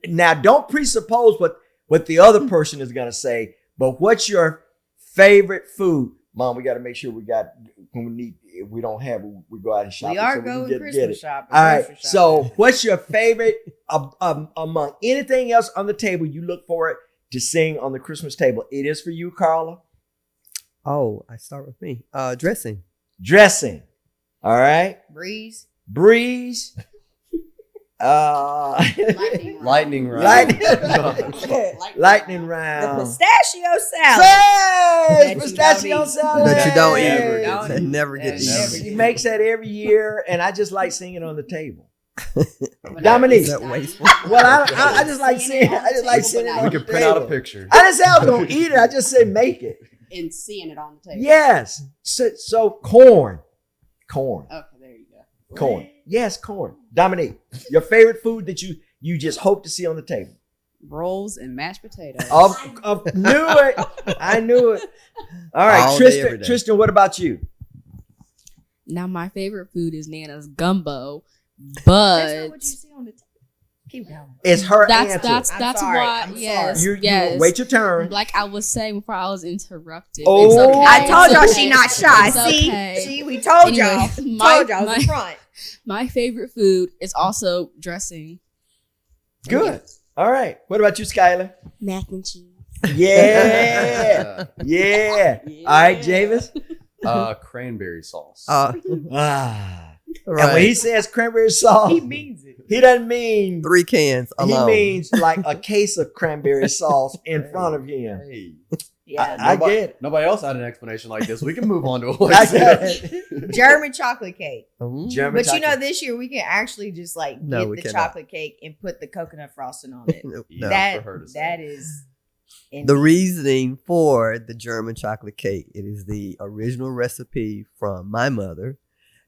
Now, don't presuppose what the other person is going to say, but what's your favorite food? Mom, we got to make sure we got, when we need, if we don't have, we go out and shop.
We are going Christmas shopping.
All right, so what's your favorite among anything else on the table you look forward to seeing on the Christmas table? It is for you, Carla.
Oh, I start with me. Dressing.
Dressing. All right.
Breeze.
Lightning round.
Lightning
The
round.
pistachio salad.
Say,
you
pistachio
don't eat.
salad.
That you don't
Hey.
eat.
Don't
That
eat.
never get
Never
eaten.
She makes that every year, and I just like seeing it on the table.
Is
Dominique.
that wasteful?
Well, I just like seeing. I just like seeing it on
We
the
could print out a
table.
picture.
I didn't say I was gonna eat it. I just said make it.
And seeing it on the table.
Yes. So corn.
Okay, there you go.
Corn. Yes, corn. Dominique, your favorite food that you just hope to see on the table.
Rolls and mashed potatoes.
Knew it. I knew it. All right,
All day, every day.
Tristan, what about you?
Now my favorite food is Nana's gumbo,
That's not
but
what you see on the table. Keep going.
It's her answer.
that's
I'm sorry.
why.
I'm
Yes,
sorry.
You
yes.
wait your turn.
Like I was saying before, I was interrupted.
Oh.
It's okay.
I told y'all
It's
she
okay.
not shy.
It's
See,
okay.
see, we told
Anyway,
y'all. Told y'all in front.
My favorite food is also dressing.
Good. All right. What about you, Skylar?
Mac and cheese.
Yeah. Yeah. All right, Javis.
Cranberry sauce.
Ah. And when he
Right.
says cranberry sauce,
He means it.
he doesn't mean
3 cans alone.
he means like a case of cranberry sauce in front of him.
Hey.
Yeah.
I get it.
Nobody else had an explanation like this. We can move on to a
I get it.
German chocolate cake.
Mm.
German
But you know,
chocolate.
this year we can actually just like
No,
get
we
the
cannot.
chocolate cake and put the coconut frosting on it.
No.
Yeah. for her to say.
That is
The reasoning for the German chocolate cake, it is the original recipe from my mother,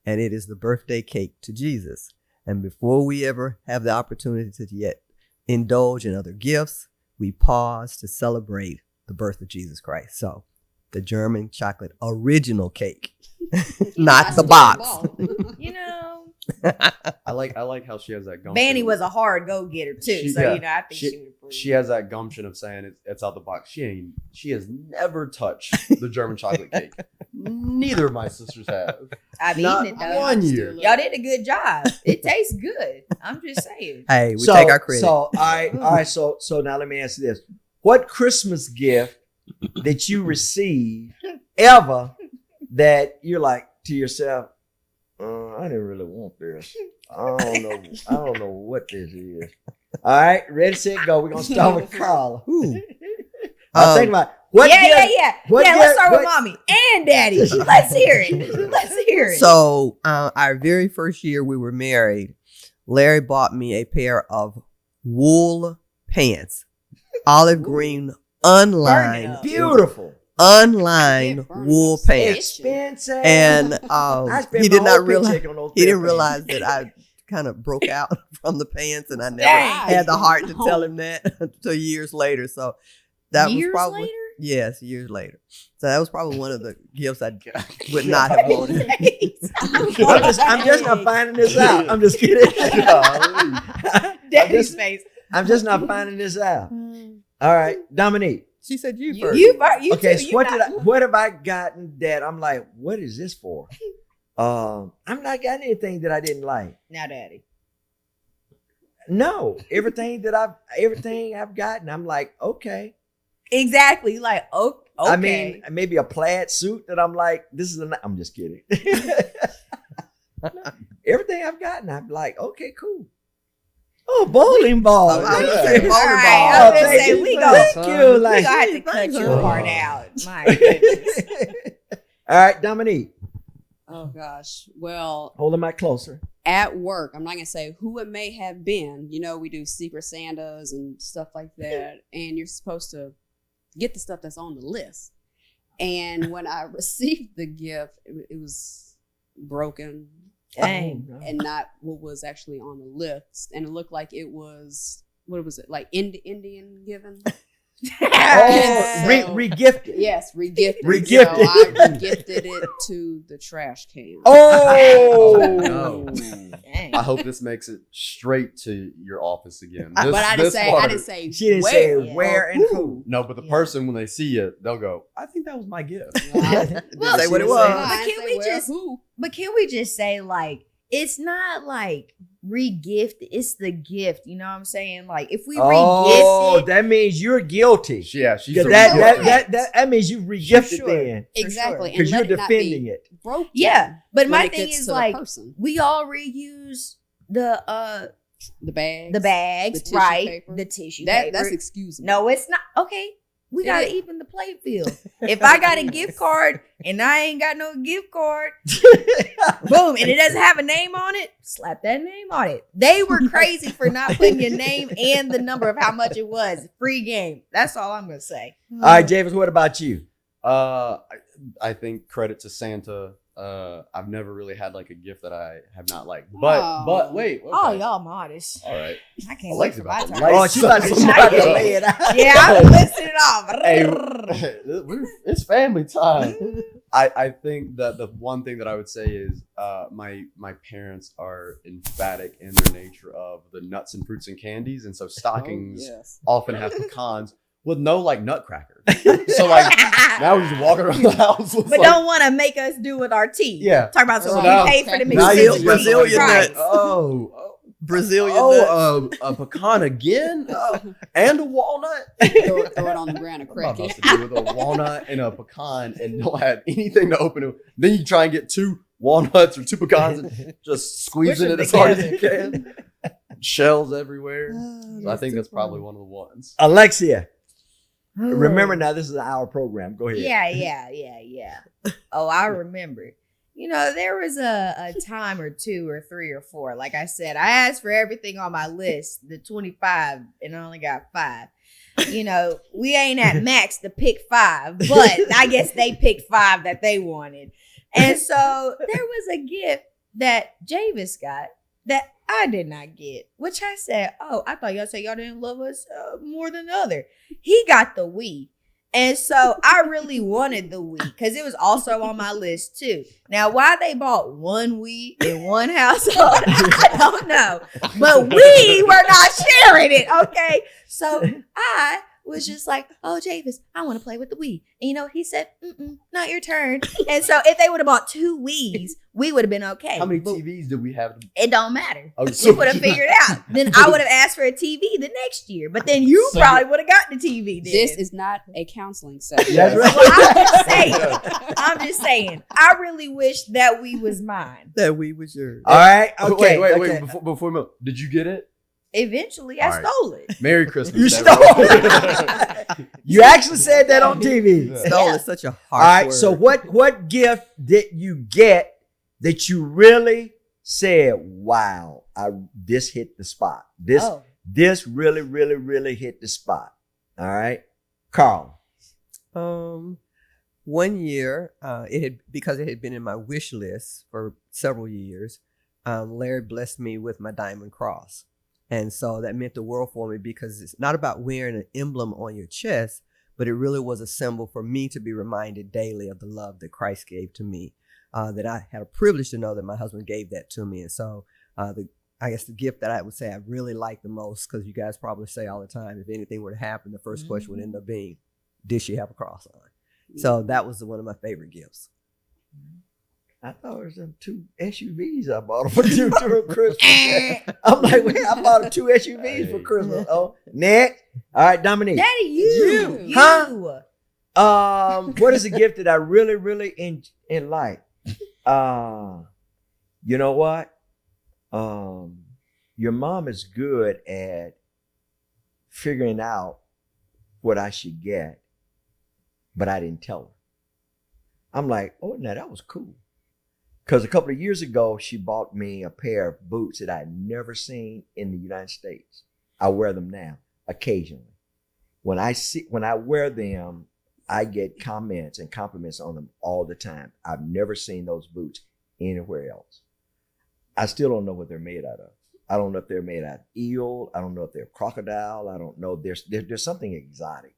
and it is the birthday cake to Jesus. And before we ever have the opportunity to yet indulge in other gifts, we pause to celebrate the birth of Jesus Christ. So the German chocolate original cake, not the box.
you know,
I like how she has that gumption.
Vanny was a hard go getter too.
She-
So
yeah.
you know, I think she, would approve.
She has that gumption of saying it's out the box. She has never touched the German chocolate cake. Neither of my sisters have.
I've
Not
eaten it though.
one year.
Y'all did a good job. It tastes good. I'm just saying.
Hey, we take our credit.
So all right. So now let me answer this: what Christmas gift that you receive ever that you're like to yourself, I didn't really want this. I don't know what this is. All right, ready, set, go. We're gonna start with Carla.
Ooh.
I think about what
yeah.
what
Yeah, let's
gift-
start with
what-
mommy and daddy. Let's hear it. Let's hear it.
So our very first year we were married, Larry bought me a pair of wool pants, olive green, unlined,
up.
beautiful,
unlined
Burn
wool
up.
pants.
expensive,
And
I spent
he
my
did not
whole
realize
paycheck on those
he didn't
pair of pants.
realize that I kind of broke out from the pants, and I never
Dang.
had the heart to tell him that until years later. So that
Years
was probably
later?
yes, years later. So that was probably one of the gifts I would not have wanted.
I'm just not finding this out. I'm just kidding.
Daddy's face.
I'm just not finding this out. All right, Dominique.
She said you first.
You
Okay,
too.
so
You not-
what have I gotten that I'm like, what is this for? I'm not getting anything that I didn't like.
Now, daddy.
No, everything I've gotten, I'm like, okay.
Exactly. Like, okay.
I mean, maybe a plaid suit that I'm like, I'm just kidding. Everything I've gotten, I'm like, okay, cool. Oh, bowling ball.
I was gonna
Yeah.
say bowling
All right,
ball.
I was gonna
Thank
say,
you.
we gonna-
Thank you.
we
Like,
gonna have to cut
Thank
your
you.
part out. My goodness.
all right, Dominique,
Oh gosh. Well,
hold the mic closer.
at work, I'm not gonna say who it may have been. You know, we do Secret Santas and stuff like that, and you're supposed to get the stuff that's on the list. And when I received the gift, it was broken
Dang.
and not what was actually on the list. And it looked like it was, what was it, like Indian given?
Oh, re-gifted.
Yes, regifted.
Regifted.
So I regifted it to the trash can.
Oh,
no.
Dang.
I hope this makes it straight to your office again.
But I didn't say,
part-
say
she didn't
where.
say where and who.
No, but the person, when they see you, they'll go, I think that was my gift.
Well,
say what it
but
was.
I
can
say
we
where,
just?
who?
But can we just say like it's not like re-gift? It's the gift. You know what I'm saying? Like if we
Oh,
re-gift it,
that means you're guilty.
Yeah, she's
'Cause
a
that means you re-gifted
sure.
then
Exactly.
because
and
you're
let it not be
defending it.
broken
yeah. But
when
my
it
thing
gets
is
to the
like
person.
we all reuse the
The bags.
The bags,
The tissue
right?
paper.
The tissue
That
paper.
that's excusable.
No, it's not. Okay, we
It
gotta
is.
even the playing field. If I got a gift card and I ain't got no gift card, boom, and it doesn't have a name on it, slap that name on it. They were crazy for not putting your name and the number of how much it was. Free game. That's all I'm gonna say.
All right, James, what about you?
I think credit to Santa. I've never really had like a gift that I have not liked. But wait. Okay.
Oh, y'all modest.
All right.
I can't wait
Alexi
for my
about to
turn.
light
Oh, she's about to
something
lay it out.
Yeah, I'm listing it off.
Hey, it's family time. I think that the one thing that I would say is my parents are emphatic in their nature of the nuts and fruits and candies, and so stockings
yes.
often have pecans with no like nutcracker. So like now we're just walking around the house with
But
like,
don't want to make us do with our teeth.
Yeah.
Talk about so
So
we
now-
pay for the
now you just
Brazilian
right.
nuts.
oh,
Brazilian nuts.
a pecan again, and a walnut.
Throw it on the ground and
I'm
crack
about
it.
to do with a walnut and a pecan, and don't have anything to open it. Then you try and get 2 walnuts or 2 pecans and just squeezing it as hard as you can. Shells everywhere. So I think that's probably one of the ones.
Alexia, remember now, this is our program. Go ahead.
Yeah. Oh, I remember. You know, there was a time or 2 or 3 or 4. Like I said, I asked for everything on my list, the 25, and I only got 5. You know, we ain't at max to pick 5, but I guess they picked 5 that they wanted. And so there was a gift that Javis got that I did not get, which I said, oh, I thought y'all said y'all didn't love us more than the other. He got the Wii. And so I really wanted the Wii because it was also on my list too. Now, why they bought one Wii in one household, I don't know. But we were not sharing it, okay? So I was just like, oh, Javis, I want to play with the Wii. And you know, he said, not your turn. And so if they would have bought 2 Wiis, we would have been okay.
How many
But
TVs did we have?
it don't matter.
Oh,
We
so-
would have figured it out. Then I would have asked for a TV the next year. But then you probably would have got the TV then.
This is not a counseling session.
That's right.
Well, I'm just saying. I really wish that Wii was mine.
That we was yours.
All right. Okay.
Wait.
okay.
Before we move, did you get it?
Eventually, I
All right.
stole it.
Merry Christmas.
You stole it. You actually said that on TV.
Yeah.
Stole
Yeah.
is such a harsh
All right.
word.
So what gift did you get that you really said, wow, this hit the spot. This really, really, really hit the spot. All right. Carl.
1 year, because it had been in my wish list for several years. Larry blessed me with my diamond cross. And so that meant the world for me because it's not about wearing an emblem on your chest, but it really was a symbol for me to be reminded daily of the love that Christ gave to me, that I had a privilege to know that my husband gave that to me. And so I guess the gift that I would say I really like the most, because you guys probably say all the time, if anything were to happen, the first question would end up being, did she have a cross on? So that was one of my favorite gifts.
I thought it was them 2 SUVs I bought for two Christmas. I'm like, wait, I bought him 2 SUVs for Christmas. Oh, next. All right, Dominique.
Daddy, you.
Huh? What is a gift that I really, really like? You know what? Your mom is good at figuring out what I should get, but I didn't tell her. I'm like, oh, now that was cool. Because a couple of years ago, she bought me a pair of boots that I had never seen in the United States. I wear them now, occasionally. When I wear them, I get comments and compliments on them all the time. I've never seen those boots anywhere else. I still don't know what they're made out of. I don't know if they're made out of eel. I don't know if they're crocodile. I don't know. There's something exotic.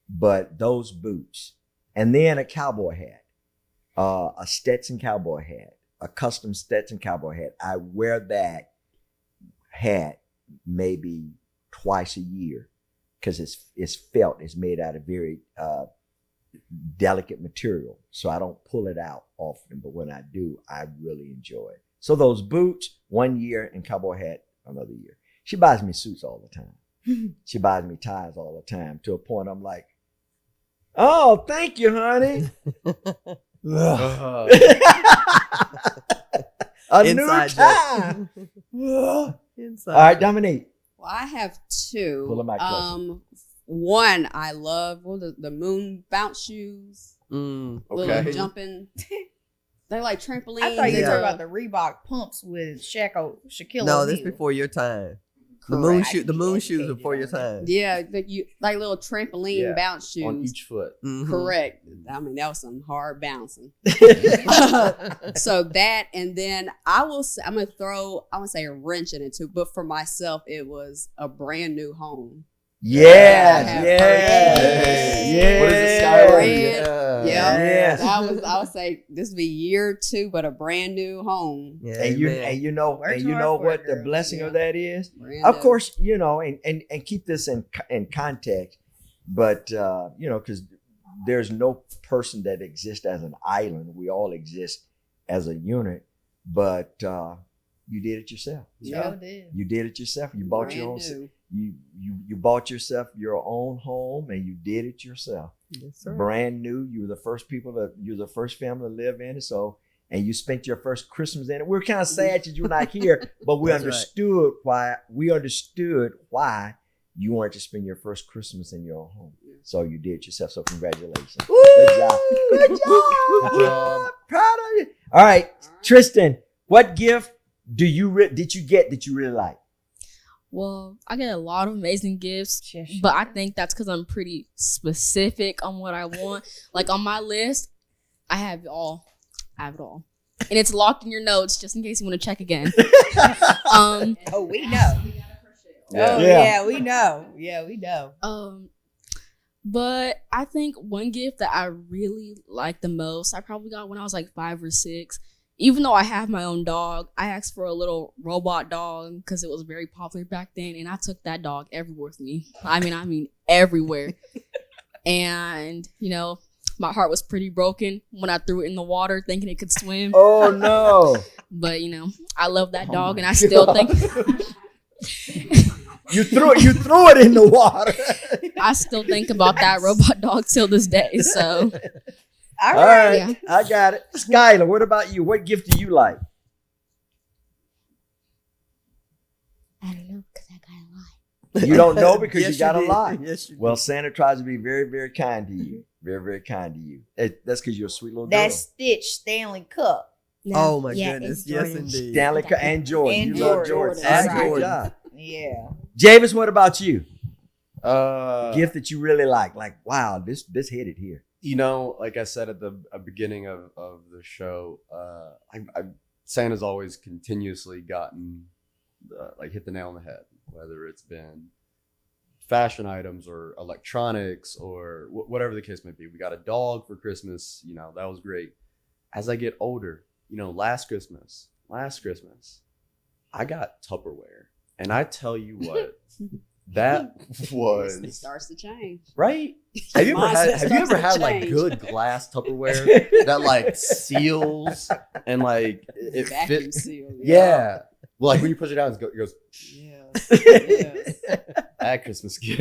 But those boots, and then a cowboy hat. A Stetson cowboy hat, a custom Stetson cowboy hat. I wear that hat maybe twice a year because it's felt. It's made out of very delicate material, so I don't pull it out often. But when I do, I really enjoy it. So those boots, 1 year, and cowboy hat another year. She buys me suits all the time. She buys me ties all the time, to a point I'm like, oh, thank you, honey. A
Inside
new tie.
Inside.
All right, Dominique.
Well, I have two.
Pull them out closer.
One I love. What are the moon bounce shoes?
Mm.
Little
Okay.
jumping. They're like trampolines.
I thought you were
Yeah.
talking about the Reebok pumps with Shaquille
No,
O'Neal.
this before your time.
Correct.
The moon shoes
Educated
before your
on
time.
Yeah, like little trampoline
Yeah,
bounce shoes.
on each foot.
Mhm.
Correct. I mean, that was some hard bouncing. So that, and then I'm gonna say a wrench in it too. But for myself, it was a brand new home.
Yes,
Yeah.
yes, yes.
What is this guy?
Brand-
Yeah.
Yes.
I would say this would be year 2, but a brand new home.
Yeah,
And you
amen.
know
Worked
you
hard
know
for
what
it,
the
girl.
blessing of
Yeah.
that is.
Brand
Of
new.
course, you know, and keep this in context, but you know, because there's no person that exists as an island. We all exist as a unit, but you did it yourself.
Yeah.
Sure did.
You did it yourself. You bought
Brand
your own.
new.
You bought yourself your own home, and you did it yourself.
Yes, sir.
Brand new. You were the first you're the first family to live in it. So, and you spent your first Christmas in it. We're kind of sad that you were not here, but we
That's right.
understood why you wanted to spend your first Christmas in your own home. So you did it yourself. So congratulations. Good job. Good job.
Good job.
Proud of you. All right, Tristan, what gift did you get that you really like?
Well, I get a lot of amazing gifts,
Sure.
but I think that's because I'm pretty specific on what I want. Like on my list, I have it all. And it's locked in your notes just in case you want to check again.
Oh, we know.
Yeah.
Oh,
Yeah.
yeah, we know. Yeah, we know.
But I think one gift that I really like the most, I probably got when I was like 5 or 6. Even though I have my own dog, I asked for a little robot dog because it was very popular back then, and I took that dog everywhere with me. I mean everywhere. And, you know, my heart was pretty broken when I threw it in the water thinking it could swim.
Oh no.
But, you know, I love that dog, and I still think
You threw it in the water.
I still think about that robot dog till this day. So
All
All
right.
right,
Yeah.
I got it. Skylar, what about you? What gift do you like?
I don't know because I got a lot.
You don't know because
Yes,
you got a
did.
lot.
Yes, you
Well,
did.
Santa tries to be very, very kind to you. Very, very kind to you. That's because you're a sweet little girl.
That Stitch Stanley Cup.
No,
Oh my
yeah,
goodness.
it's
Yes,
Jordan.
indeed.
Stanley Cup and Jordan.
And
you love
Jordan.
Jordan.
That's
Good
right.
job.
Yeah.
Javis, what about you?
Gift.
Gift that you really like. Like, wow, this hit it here.
You know, like I said at the beginning of the show, Santa's always continuously gotten like hit the nail on the head, whether it's been fashion items or electronics or whatever the case may be. We got a dog for Christmas. You know, that was great. As I get older, you know, last Christmas, I got Tupperware, and I tell you what, that
It
was
starts to change.
right. Have you ever
Mindset
had
starts to
like
change.
good glass Tupperware that like seals and like it
Vacuum
fits?
seal.
Yeah. Well, like when you push it out, it goes.
Yes. Yes.
That Christmas gift.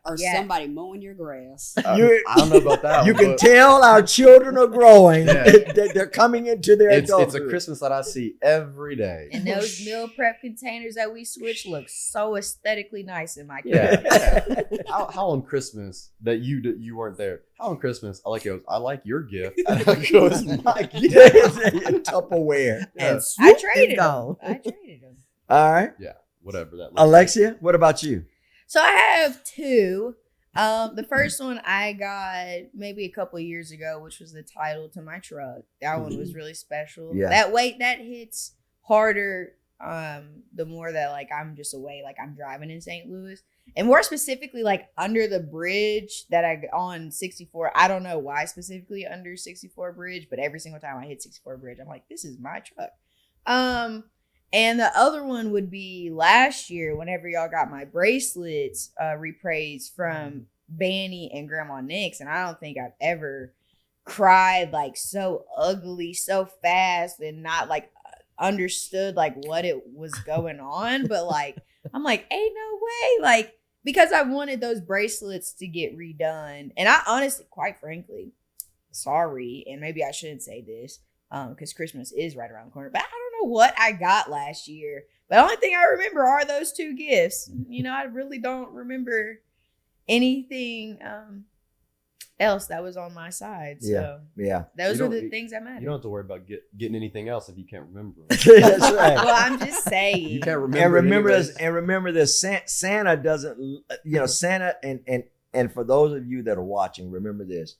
Or
Yeah.
somebody mowing your grass.
I don't know about that.
You
one,
can
but
tell our children are growing.
Yeah.
that they're coming into their
it's
adulthood.
a Christmas that I see every day.
And those meal prep containers that we switch look so aesthetically nice in my
Yeah.
kitchen.
How on Christmas that you weren't there? How on Christmas I like your gift. And I goes my gift.
Tupperware.
Yeah.
And
I
swoop,
traded
it's
them.
gone.
I traded them.
All right.
Yeah. Whatever that. looks
Alexia, what about you?
So I have 2. The first one I got maybe a couple of years ago, which was the title to my truck. That one was really special.
Yeah.
That hits harder the more that like I'm just away, like I'm driving in St. Louis. And more specifically, like under the bridge that on 64. I don't know why specifically under 64 bridge, but every single time I hit 64 bridge, I'm like, this is my truck. And the other one would be last year, whenever y'all got my bracelets repraised from Banny and Grandma Nix. And I don't think I've ever cried like so ugly, so fast, and not like understood like what it was going on. But like, I'm like, ain't no way. Like, because I wanted those bracelets to get redone. And I honestly, quite frankly, sorry, and maybe I shouldn't say this, because Christmas is right around the corner, but I don't know what I got last year But the only thing I remember are those 2 gifts. You know, I really don't remember anything else that was on my side. So
Yeah.
those
You
are
don't-
the things that matter.
You don't have to worry about getting anything else if you can't remember.
That's right.
Well, I'm just saying.
You can't remember.
And remember
anyways.
this. And remember this. Santa doesn't. Santa. And for those of you that are watching, remember this.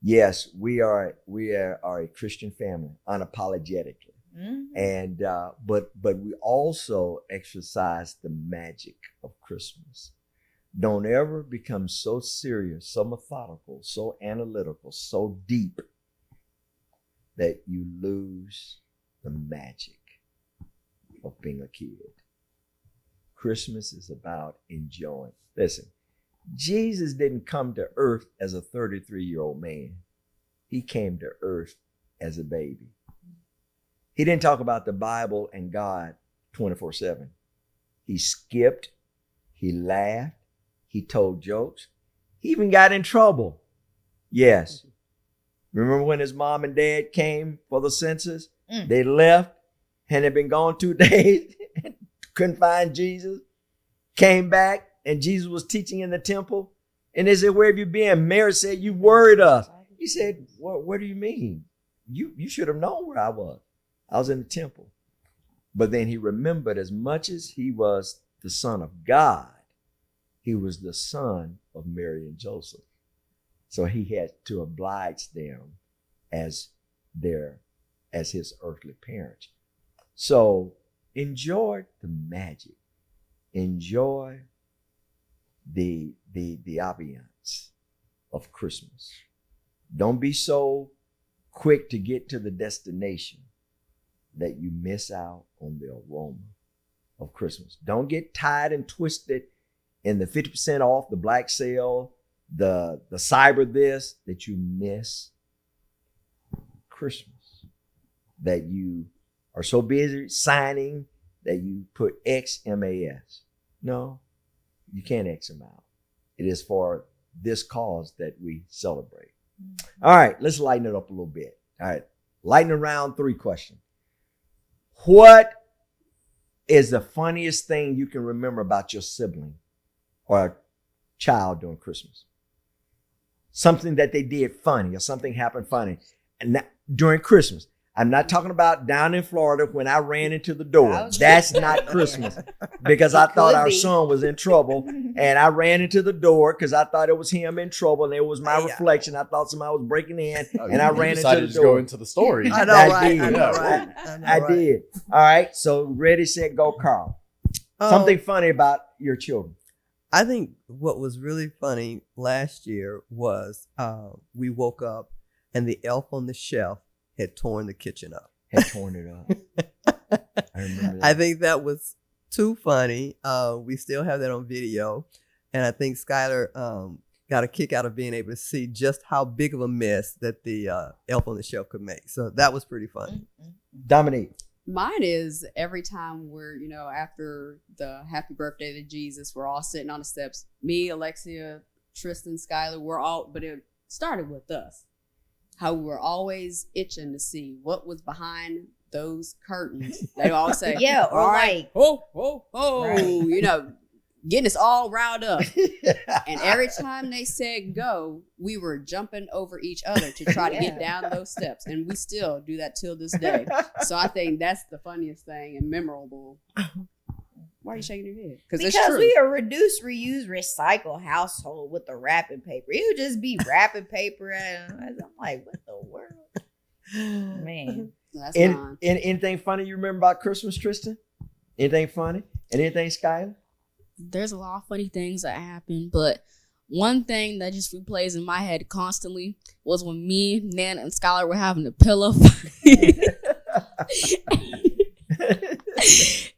Yes, we are a Christian family, unapologetically, and but we also exercise the magic of Christmas. Don't ever become so serious, so methodical, so analytical, so deep that you lose the magic of being a kid. Christmas is about enjoying. Listen, Jesus didn't come to earth as a 33-year-old man. He came to earth as a baby. He didn't talk about the Bible and God 24/7. He skipped, he laughed, he told jokes. He even got in trouble. Yes. Remember when his mom and dad came for the census? They left and had been gone 2 days, couldn't find Jesus, came back, and Jesus was teaching in the temple. And they said, "Where have you been?" Mary said, "You worried us." He said, what do you mean? You should have known where I was. I was in the temple. But then he remembered, as much as he was the Son of God, he was the son of Mary and Joseph. So he had to oblige them as his earthly parents. So enjoy the magic. Enjoy the ambiance of Christmas. Don't be so quick to get to the destination that you miss out on the aroma of Christmas. Don't get tied and twisted in the 50% off, the black sale, the cyber this, that you miss Christmas. That you are so busy signing that you put XMAS. No, you can't X them out. It is for this cause that we celebrate. All right, let's lighten it up a little bit. All right, lightning round 3 question. What is the funniest thing you can remember about your sibling or child during Christmas? Something that they did funny or something happened funny and during Christmas. I'm not talking about down in Florida when I ran into the door. That's not Christmas, because I thought our son was in trouble and I ran into the door because I thought it was him in trouble and it was my reflection. I thought somebody was breaking in and I ran into the door.
Go into the story.
I know, right? I did. All right. So ready, set, go, Carl. Something funny about your children.
I think what was really funny last year was we woke up and the elf on the shelf had torn the kitchen up.
Had torn it up. I remember that.
I think that was too funny. We still have that on video. And I think Skylar got a kick out of being able to see just how big of a mess that the elf on the shelf could make. So that was pretty funny.
Dominique.
Mine is every time we're, after the happy birthday to Jesus, we're all sitting on the steps. Me, Alexia, Tristan, Skylar, but it started with us. How we were always itching to see what was behind those curtains. They always say,
yeah, or
all right,
like,
right. Getting us all riled up. And every time they said go, we were jumping over each other to try to get down those steps. And we still do that till this day. So I think that's the funniest thing and memorable. Why are you shaking your head? Because it's true.
We are reduce, reuse, recycle household with the wrapping paper. It would just be wrapping paper. And I'm like, what the world? Man.
That's
anything funny you remember about Christmas, Tristan? Anything funny? And anything, Skylar?
There's a lot of funny things that happen, but one thing that just replays in my head constantly was when me, Nana, and Skylar were having a pillow fight.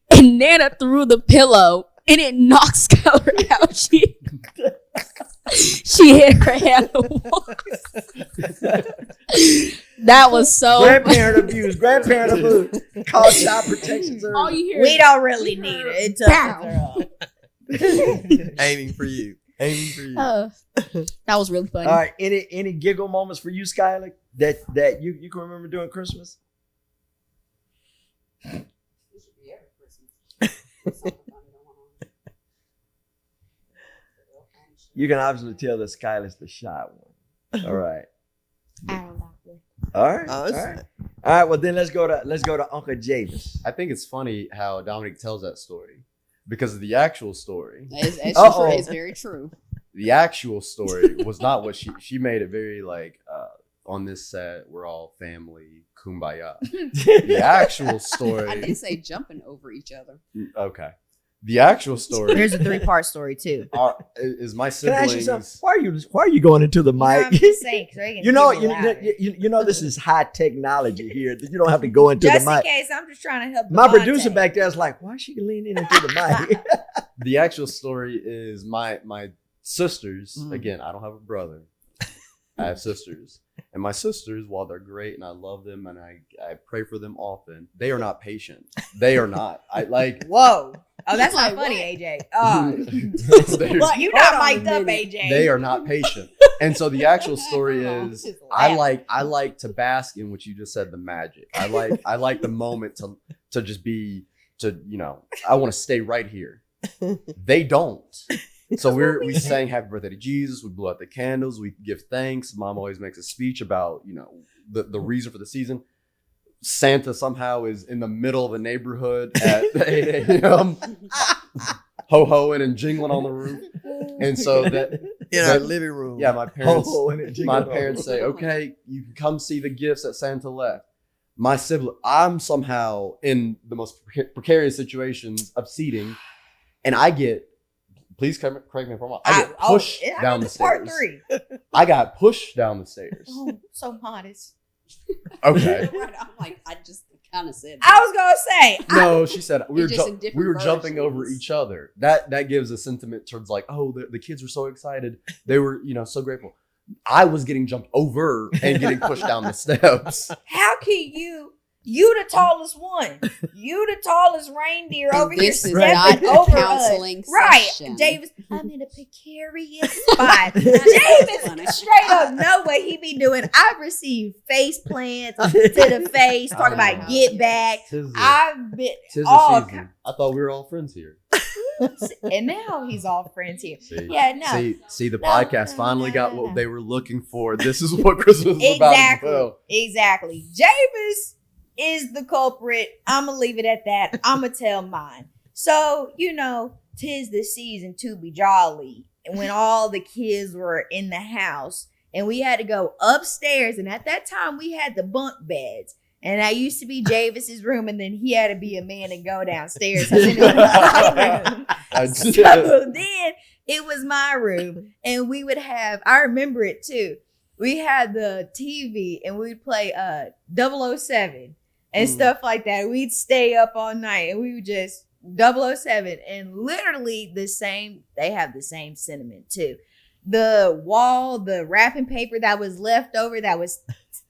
And Nana threw the pillow and it knocked Skylar out. She hit her head on the wall. That was so
grandparent abuse. Grandparent abuse. Call child protection service.
All you hear
we don't really need it. It took
Aiming for you.
That was really funny.
All right. Any giggle moments for you, Skylar, that you can remember during Christmas? You can obviously tell that Skylar's the shy one. All right.
I don't know.
All right.
Oh,
All
it's-
right. All right. Well, then let's go to Uncle Javis.
I think it's funny how Dominic tells that story because the actual story,
It's very true.
the actual story was not what she made it very like on this set we're all family kumbaya. The actual
I
story,
did say jumping over each other.
okay. The actual story
There's a 3-part story too.
is my
Can I ask you
siblings.
something? Why are you going into the
You know, I'm
mic?
just saying, 'cause they can
You know,
hear me louder.
you know, this is high technology here. You don't have to go into
Just
the
in
mic.
case, I'm just trying to help.
My
Devontae.
producer back there is like, why is she leaning into the mic?
The actual story is my sisters.
Mm.
Again, I don't have a brother. I have sisters. And my sisters, while they're great and I love them and I pray for them often, they are not patient. They are not. I like
Whoa. Oh, that's
Like
not funny,
what?
AJ. Oh,
They're-
well, you're not
Hold on a
mic'd up,
minute.
AJ.
they are not patient. And so the actual story is
Just
I
laugh.
like to bask in what you just said, the magic. I like the moment to just be I want to stay right here. They don't. So we sang Happy Birthday to Jesus. We blew out the candles. We give thanks. Mom always makes a speech about the reason for the season. Santa somehow is in the middle of a neighborhood at 8 a.m. ho-hoing and jingling on the roof. And so that
In our living room.
yeah, my parents
My
parents say, okay, you can come see the gifts that Santa left. My sibling, I'm somehow in the most precarious situations of seating, and I get, please correct me if I'm wrong, I get pushed down the
Part
stairs.
3.
I got pushed down the stairs.
Oh, so modest.
Okay.
Right, I'm like, I just kind of said.
I was gonna say.
No, she said we were
Just in different
we were jumping over
versions.
each other. That gives a sentiment towards like, oh, the kids were so excited. They were, so grateful. I was getting jumped over and getting pushed down the steps.
How can you the tallest one, you the tallest reindeer
And
over here
this is
stepping
not a
over
counseling
us. Right,
session.
Davis, I'm in a precarious spot. Davis straight up know what he be doing. I've received face plants to the face, talking about get back. I've been
Tis
all
the season. I thought we were all friends here.
and now he's all friends here.
See,
Yeah, no.
see, the
No,
podcast
no,
finally
no,
got
no,
what
no.
they were looking for. This is what Christmas is about.
Exactly.
As well.
Exactly. Javis is the culprit. I'm going to leave it at that. I'm going to tell mine. So, 'tis the season to be jolly. And when all the kids were in the house and we had to go upstairs. And at that time, we had the bunk beds. And I used to be Javis's room, and then he had to be a man and go downstairs. So then it was my room. So then it was my room, and we would have, I remember it too. We had the TV, and we'd play 007 and stuff like that. We'd stay up all night, and we would just 007, and literally they have the same sentiment too. The wall, the wrapping paper that was left over, that was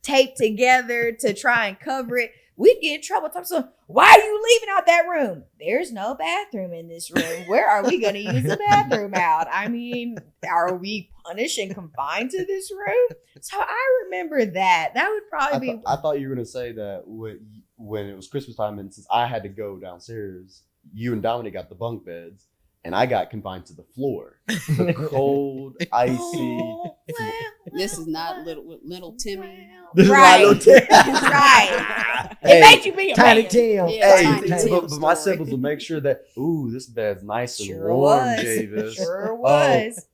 taped together to try and cover it, we'd get in trouble. So, why are you leaving out that room? There's no bathroom in this room. Where are we going to use the bathroom out? I mean, are we punished and confined to this room? So I remember that. That would probably be.
I thought you were going to say that when it was Christmas time, and since I had to go downstairs, you and Dominic got the bunk beds, and I got confined to the floor. The cold, icy.
Oh, well,
This is not little Timmy.
This is
Right.
my little Tim.
Right.
Hey,
It made you be a
Tiny
man.
Tim.
Yeah,
Hey,
Tiny
but,
Tim
but my
story.
siblings will make sure that, ooh, this bed's nice and
Sure
warm,
was.
Javis.
Sure was.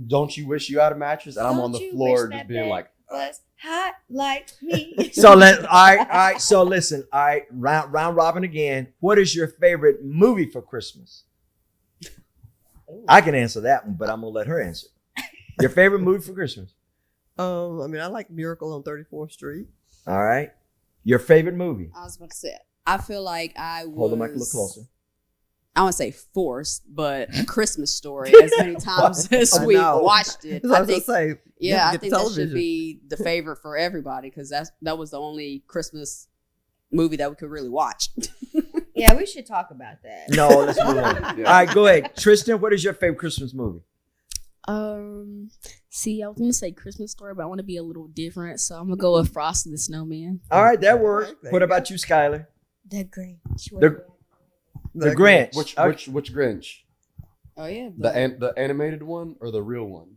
Don't you wish you had a mattress? And I'm on the
Don't you
floor
wish
just
that
being
bed
like,
was hot like me.
So all right. So listen, all right, round robin again. What is your favorite movie for Christmas? I can answer that one, but I'm gonna let her answer. Your favorite movie for Christmas?
I like Miracle on 34th Street.
All right. Your favorite movie?
I was about to say, I feel like I was.
Hold the mic a little closer.
I want to say forced, but A Christmas Story. As many times as
I
we
know.
watched it,
That's what I
I
was
think.
gonna say.
Yeah, I
Get the
think that should
television.
be the favorite for everybody because that was the only Christmas movie that we could really watch.
Yeah, we should talk about that.
No, let's move on.
Yeah.
All right, go ahead. Tristan, what is your favorite Christmas movie?
See, I was gonna say Christmas Story, but I want to be a little different, so I'm gonna go with Frosty the Snowman.
All right, that works.
There
What
you
about you, Skylar?
The Grinch.
The The Grinch.
Which
Okay.
which Grinch?
Oh yeah.
The animated one or the real one?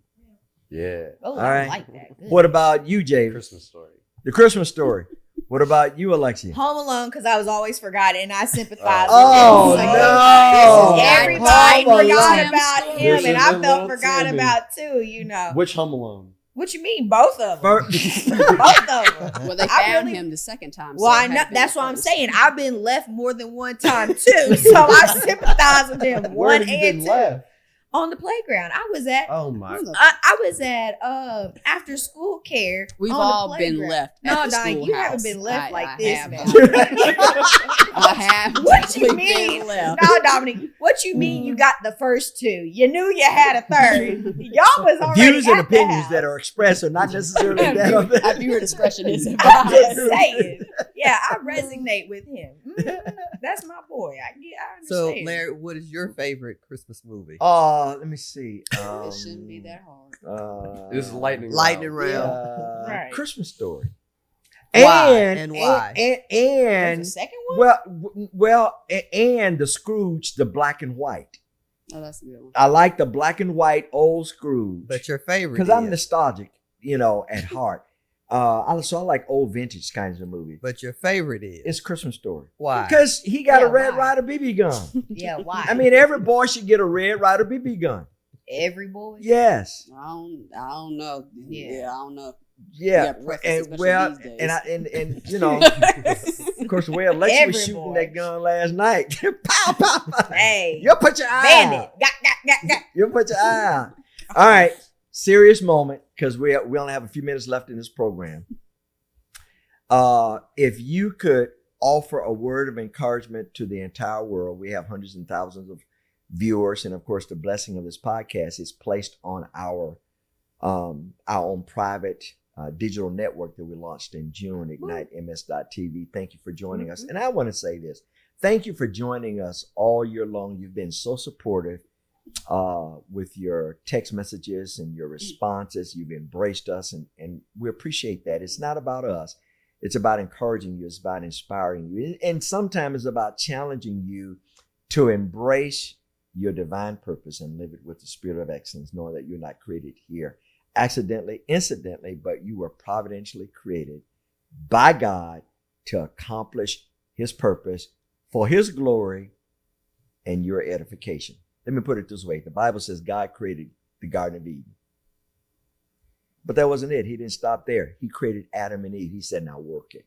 Yeah.
Oh,
All
I
right.
like that. Good.
What about you, James?
Christmas Story.
The Christmas Story. What about you, Alexia?
Home Alone, because I was always forgotten, and I sympathize.
Oh,
with him.
no.
Everybody
Home
forgot
Alone.
about him,
There's
and
a
I
little
felt forgot
Timmy.
about too. You know
Which Home Alone?
what you mean? Both of them.
First,
Both of them.
Well, they
I
found
really-
him the second time.
Well,
so
I
it had
know
to be
that's
the
what I'm
first.
saying. I've been left more than one time too, so I sympathize with him.
Where
One
have you
and
been
two.
left?
On the playground. I was at
Oh my.
I was at after school care.
We've
on the
all been
playground.
left.
No,
at the
Diane, you haven't
schoolhouse.
been left like
I
this,
have.
man.
I have.
What you
definitely
mean?
been left.
No, Dominique. What you mean? You got the first two. You knew you had a third. Y'all was already
views and
at the
opinions
house.
that are expressed are not necessarily that of
At viewer discretion is
I'm
advised.
just saying. Yeah, I resonate with him. That's my boy. I
So,
understand.
Larry, what is your favorite Christmas movie?
Let me see.
It shouldn't be that hard.
This is lightning.
Lightning
round.
round.
Right.
Christmas Story.
Why? And why?
And
There's a second one.
and the Scrooge, the black and white.
Oh, that's a good one.
I like the black and white old Scrooge
But your favorite?
because I'm
is-
nostalgic, at heart. So I like old vintage kinds of movies.
But your favorite is
It's Christmas Story
why?
because he got
Yeah,
a Red
why?
Ryder BB gun.
Yeah, why?
I mean, every boy should get a Red Ryder BB gun.
every boy.
Yes.
I don't know.
Yeah.
I don't know.
Yeah,
Yeah, preference,
and
especially
well,
these days.
and of course, the way Alexa was
Every
shooting
boy.
that gun last night, pow, pow, pow.
Hey,
You put your eye
bandit.
out.
Got.
You put your eye out. All right, serious moment because we only have a few minutes left in this program. If you could offer a word of encouragement to the entire world, we have hundreds and thousands of viewers, and of course, the blessing of this podcast is placed on our own private digital network that we launched in June, IgniteMS.tv. Thank you for joining us. And I want to say this. Thank you for joining us all year long. You've been so supportive with your text messages and your responses. You've embraced us, and we appreciate that. It's not about us. It's about encouraging you. It's about inspiring you. And sometimes it's about challenging you to embrace your divine purpose and live it with the spirit of excellence, knowing that you're not created here accidentally, incidentally, but you were providentially created by God to accomplish his purpose for his glory and your edification. Let me put it this way. The Bible says God created the Garden of Eden. But that wasn't it. He didn't stop there. He created Adam and Eve. He said, now work it.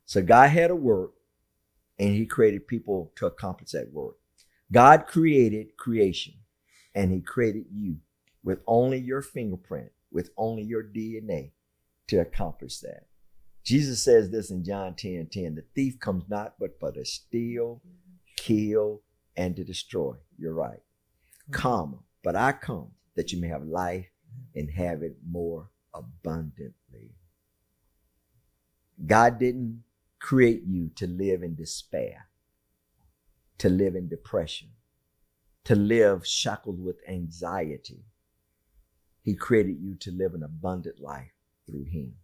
So God had a work, and he created people to accomplish that work. God created creation, and he created you with only your fingerprint, with only your DNA to accomplish that. Jesus says this in John 10:10, the thief comes not but for to steal, kill, and to destroy. You're right. Comma, but I come that you may have life and have it more abundantly. God didn't create you to live in despair, to live in depression, to live shackled with anxiety. He created you to live an abundant life through him.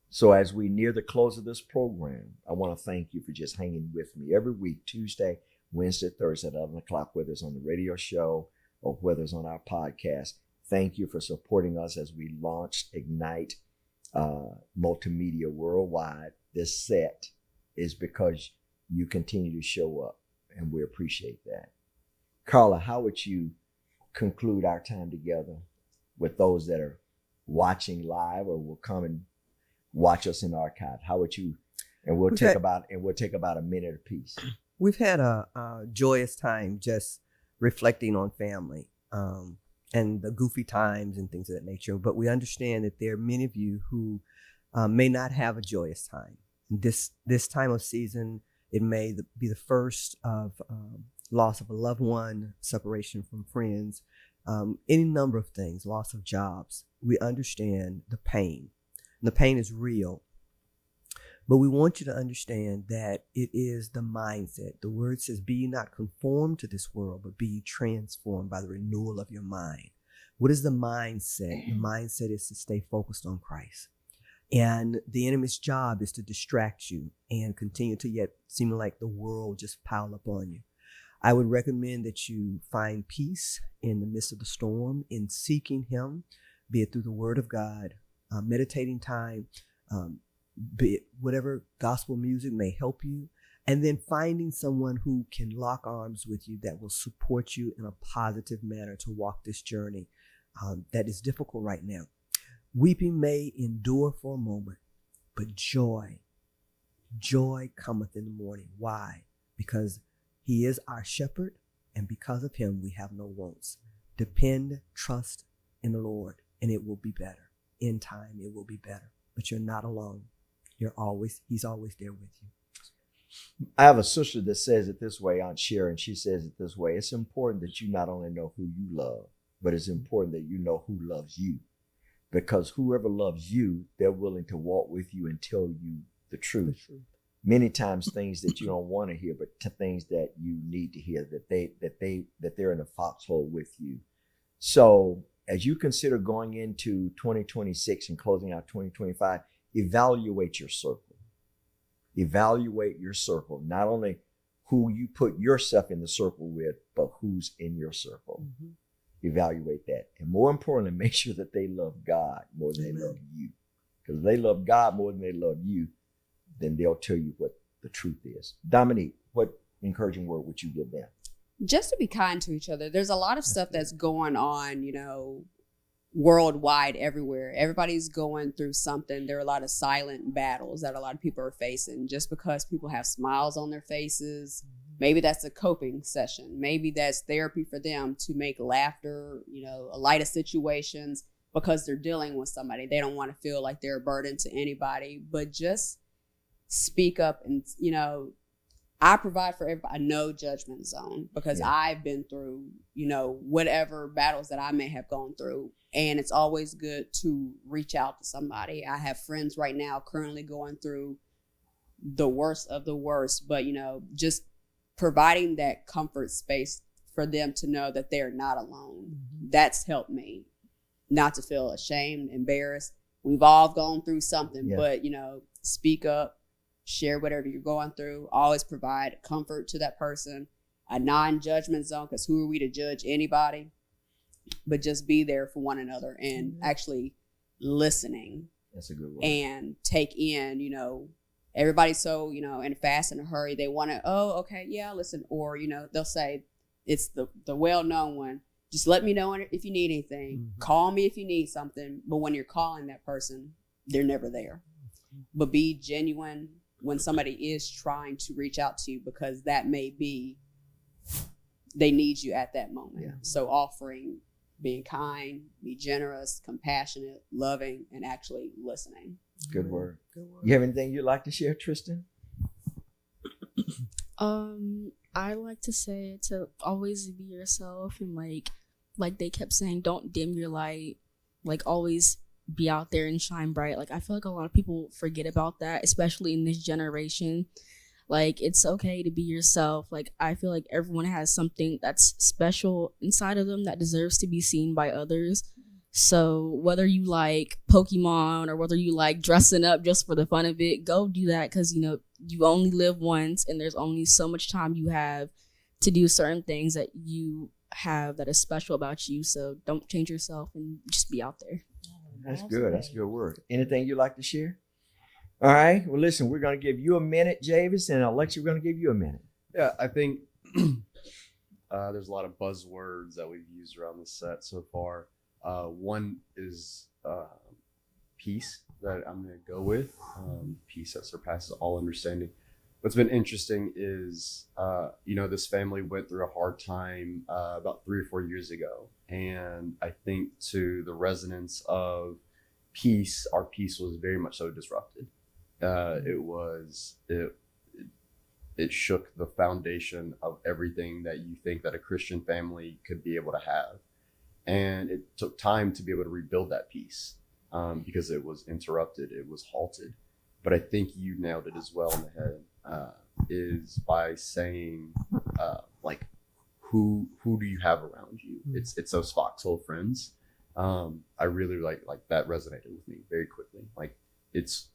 So as we near the close of this program, I want to thank you for just hanging with me every week, Tuesday, Wednesday, Thursday at 11 o'clock, whether it's on the radio show or whether it's on our podcast. Thank you for supporting us as we launched Ignite Multimedia Worldwide. This set is because you continue to show up, and we appreciate that. Carla, how would you conclude our time together with those that are watching live or will come and watch us in archive? How would you? And we'll take about a minute apiece.
We've had a joyous time just reflecting on family and the goofy times and things of that nature. But we understand that there are many of you who may not have a joyous time. This time of season, it may be the first of loss of a loved one, separation from friends, any number of things, loss of jobs. We understand the pain. And the pain is real. But we want you to understand that it is the mindset. The word says, be ye not conformed to this world, but be ye transformed by the renewal of your mind. What is the mindset? The mindset is to stay focused on Christ, And the enemy's job is to distract you and continue to yet seem like the world just pile up on you. I would recommend that you find peace in the midst of the storm in seeking him, be it through the word of God, meditating time, be it whatever gospel music may help you, and then finding someone who can lock arms with you that will support you in a positive manner to walk this journey that is difficult right now. Weeping may endure for a moment, but joy cometh in the morning. Why? Because he is our shepherd, and because of him, we have no wants. Depend, trust in the Lord, and it will be better. In time, it will be better. But you're not alone. He's always there with you.
I have a sister that says it this way, Aunt Sharon. She says it this way. It's important that you not only know who you love, but it's important that you know who loves you. Because whoever loves you, they're willing to walk with you and tell you the truth. Many times things that you don't want to hear, but things that you need to hear, that they're in a foxhole with you. So as you consider going into 2026 and closing out 2025, evaluate your circle. Evaluate your circle, not only who you put yourself in the circle with, but who's in your circle. Mm-hmm. Evaluate that. And more importantly, make sure that they love God more than they love you. Because if they love God more than they love you, then they'll tell you what the truth is. Dominique, what encouraging word would you give them?
Just to be kind to each other. There's a lot of stuff that's going on, worldwide, everywhere. Everybody's going through something. There are a lot of silent battles that a lot of people are facing. Just because people have smiles on their faces, maybe that's a coping session. Maybe that's therapy for them to make laughter, a light of situations because they're dealing with somebody. They don't want to feel like they're a burden to anybody, but just speak up and, I provide for everybody a no judgment zone because I've been through, whatever battles that I may have gone through. And it's always good to reach out to somebody. I have friends right now currently going through the worst of the worst, but, just providing that comfort space for them to know that they're not alone. Mm-hmm. That's helped me not to feel ashamed, embarrassed. We've all gone through something, but, speak up. Share whatever you're going through. Always provide comfort to that person. A non-judgment zone, because who are we to judge anybody? But just be there for one another and actually listening.
That's a good word.
And take in, everybody's so, in a hurry. They want to, listen. Or, they'll say, it's the well-known one. Just let me know if you need anything. Mm-hmm. Call me if you need something. But when you're calling that person, they're never there. But be genuine when somebody is trying to reach out to you, because that may be, they need you at that moment. Yeah. So offering, being kind, be generous, compassionate, loving, and actually listening.
Good word. You have anything you'd like to share, Tristan?
I like to say to always be yourself, and like they kept saying, don't dim your light. Always be out there and shine bright. I feel like a lot of people forget about that, especially in this generation. It's okay to be yourself. I feel like everyone has something that's special inside of them that deserves to be seen by others. So whether you like Pokemon or whether you like dressing up just for the fun of it, go do that, because you only live once, and there's only so much time you have to do certain things that you have that is special about you. So don't change yourself and just be out there.
That's good. That's a good word. Anything you'd like to share? All right. Well, listen, we're going to give you a minute, Javis, and Alexia, we're going to give you a minute.
Yeah, I think there's a lot of buzzwords that we've used around this set so far. One is peace that I'm going to go with. Peace that surpasses all understanding. What's been interesting is, this family went through a hard time about 3 or 4 years ago. And I think to the resonance of peace, our peace was very much so disrupted. It shook the foundation of everything that you think that a Christian family could be able to have. And it took time to be able to rebuild that peace because it was interrupted, it was halted. But I think you nailed it as well in the head, is by saying, who do you have around you? It's those foxhole friends. I really like that resonated with me very quickly.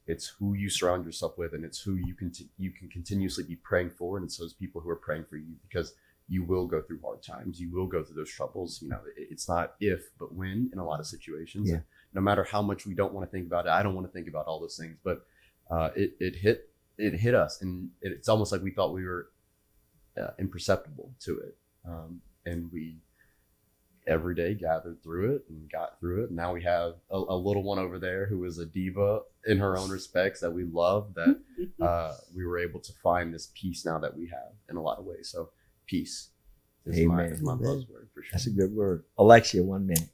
it's who you surround yourself with, and it's who you can continuously be praying for, and it's those people who are praying for you, because you will go through hard times, you will go through those troubles. You know, it's not if but when in a lot of situations.
Yeah.
No matter how much we don't want to think about it, I don't want to think about all those things, but it hit us, and it's almost like we thought we were imperceptible to it, and we every day gathered through it and got through it. And now we have a little one over there who is a diva in her own respects that we love, that we were able to find this peace now that we have in a lot of ways. So peace is my buzzword for sure.
That's a good word. Alexia, 1 minute.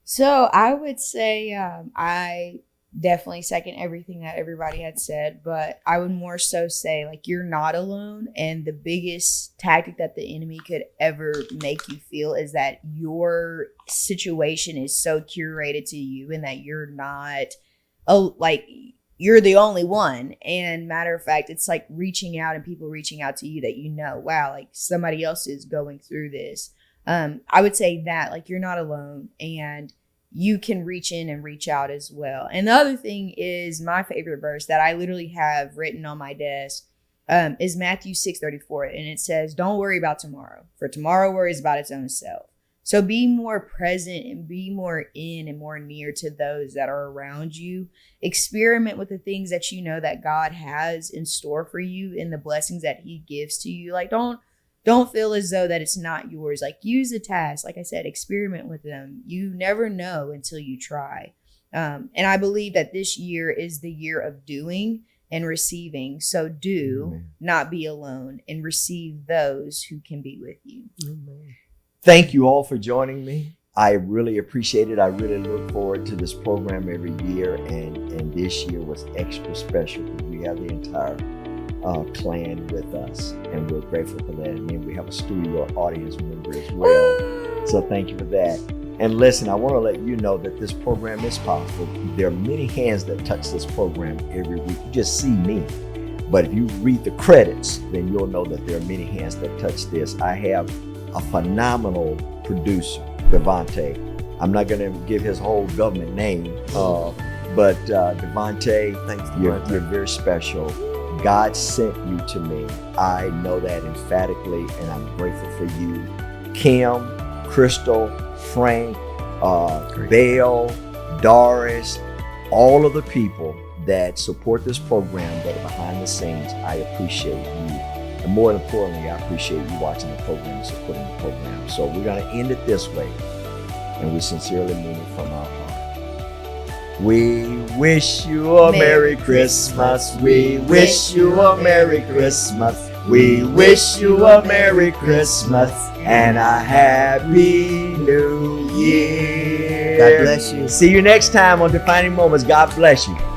So I would say I definitely second everything that everybody had said, but I would more so say, like, you're not alone. And the biggest tactic that the enemy could ever make you feel is that your situation is so curated to you and that you're not, you're the only one. And matter of fact, it's like reaching out and people reaching out to you that, you know, wow, like somebody else is going through this. I would say that, like, you're not alone, and you can reach in and reach out as well. And the other thing is, my favorite verse that I literally have written on my desk is Matthew 6:34. And it says, don't worry about tomorrow, for tomorrow worries about its own self. So be more present and be more in and more near to those that are around you. Experiment with the things that you know that God has in store for you and the blessings that he gives to you. Like, don't feel as though that it's not yours. Like, use the task. Like I said, experiment with them. You never know until you try. And I believe that this year is the year of doing and receiving. So do
Amen.
Not be alone, and receive those who can be with you.
Amen. Thank you all for joining me. I really appreciate it. I really look forward to this program every year. And this year was extra special because we have the entire clan with us, and we're grateful for that. And then we have a studio audience member as well. So thank you for that. And listen, I want to let you know that this program is powerful. There are many hands that touch this program every week. You just see me. But if you read the credits, then you'll know that there are many hands that touch this. I have a phenomenal producer, Devontae. I'm not going to give his whole government name, but Devontae,
Thanks,
you're
Devontae.
very special. God sent you to me. I know that emphatically, and I'm grateful for you. Kim, Crystal, Frank, Bale, Doris, all of the people that support this program that are behind the scenes, I appreciate you. And more importantly, I appreciate you watching the program and supporting the program. So we're going to end it this way, and we sincerely mean it from our heart. We wish you a Merry Christmas. We wish you a Merry Christmas. We wish you a Merry Christmas and a Happy New Year.
God bless you.
See you next time on Defining Moments. God bless you.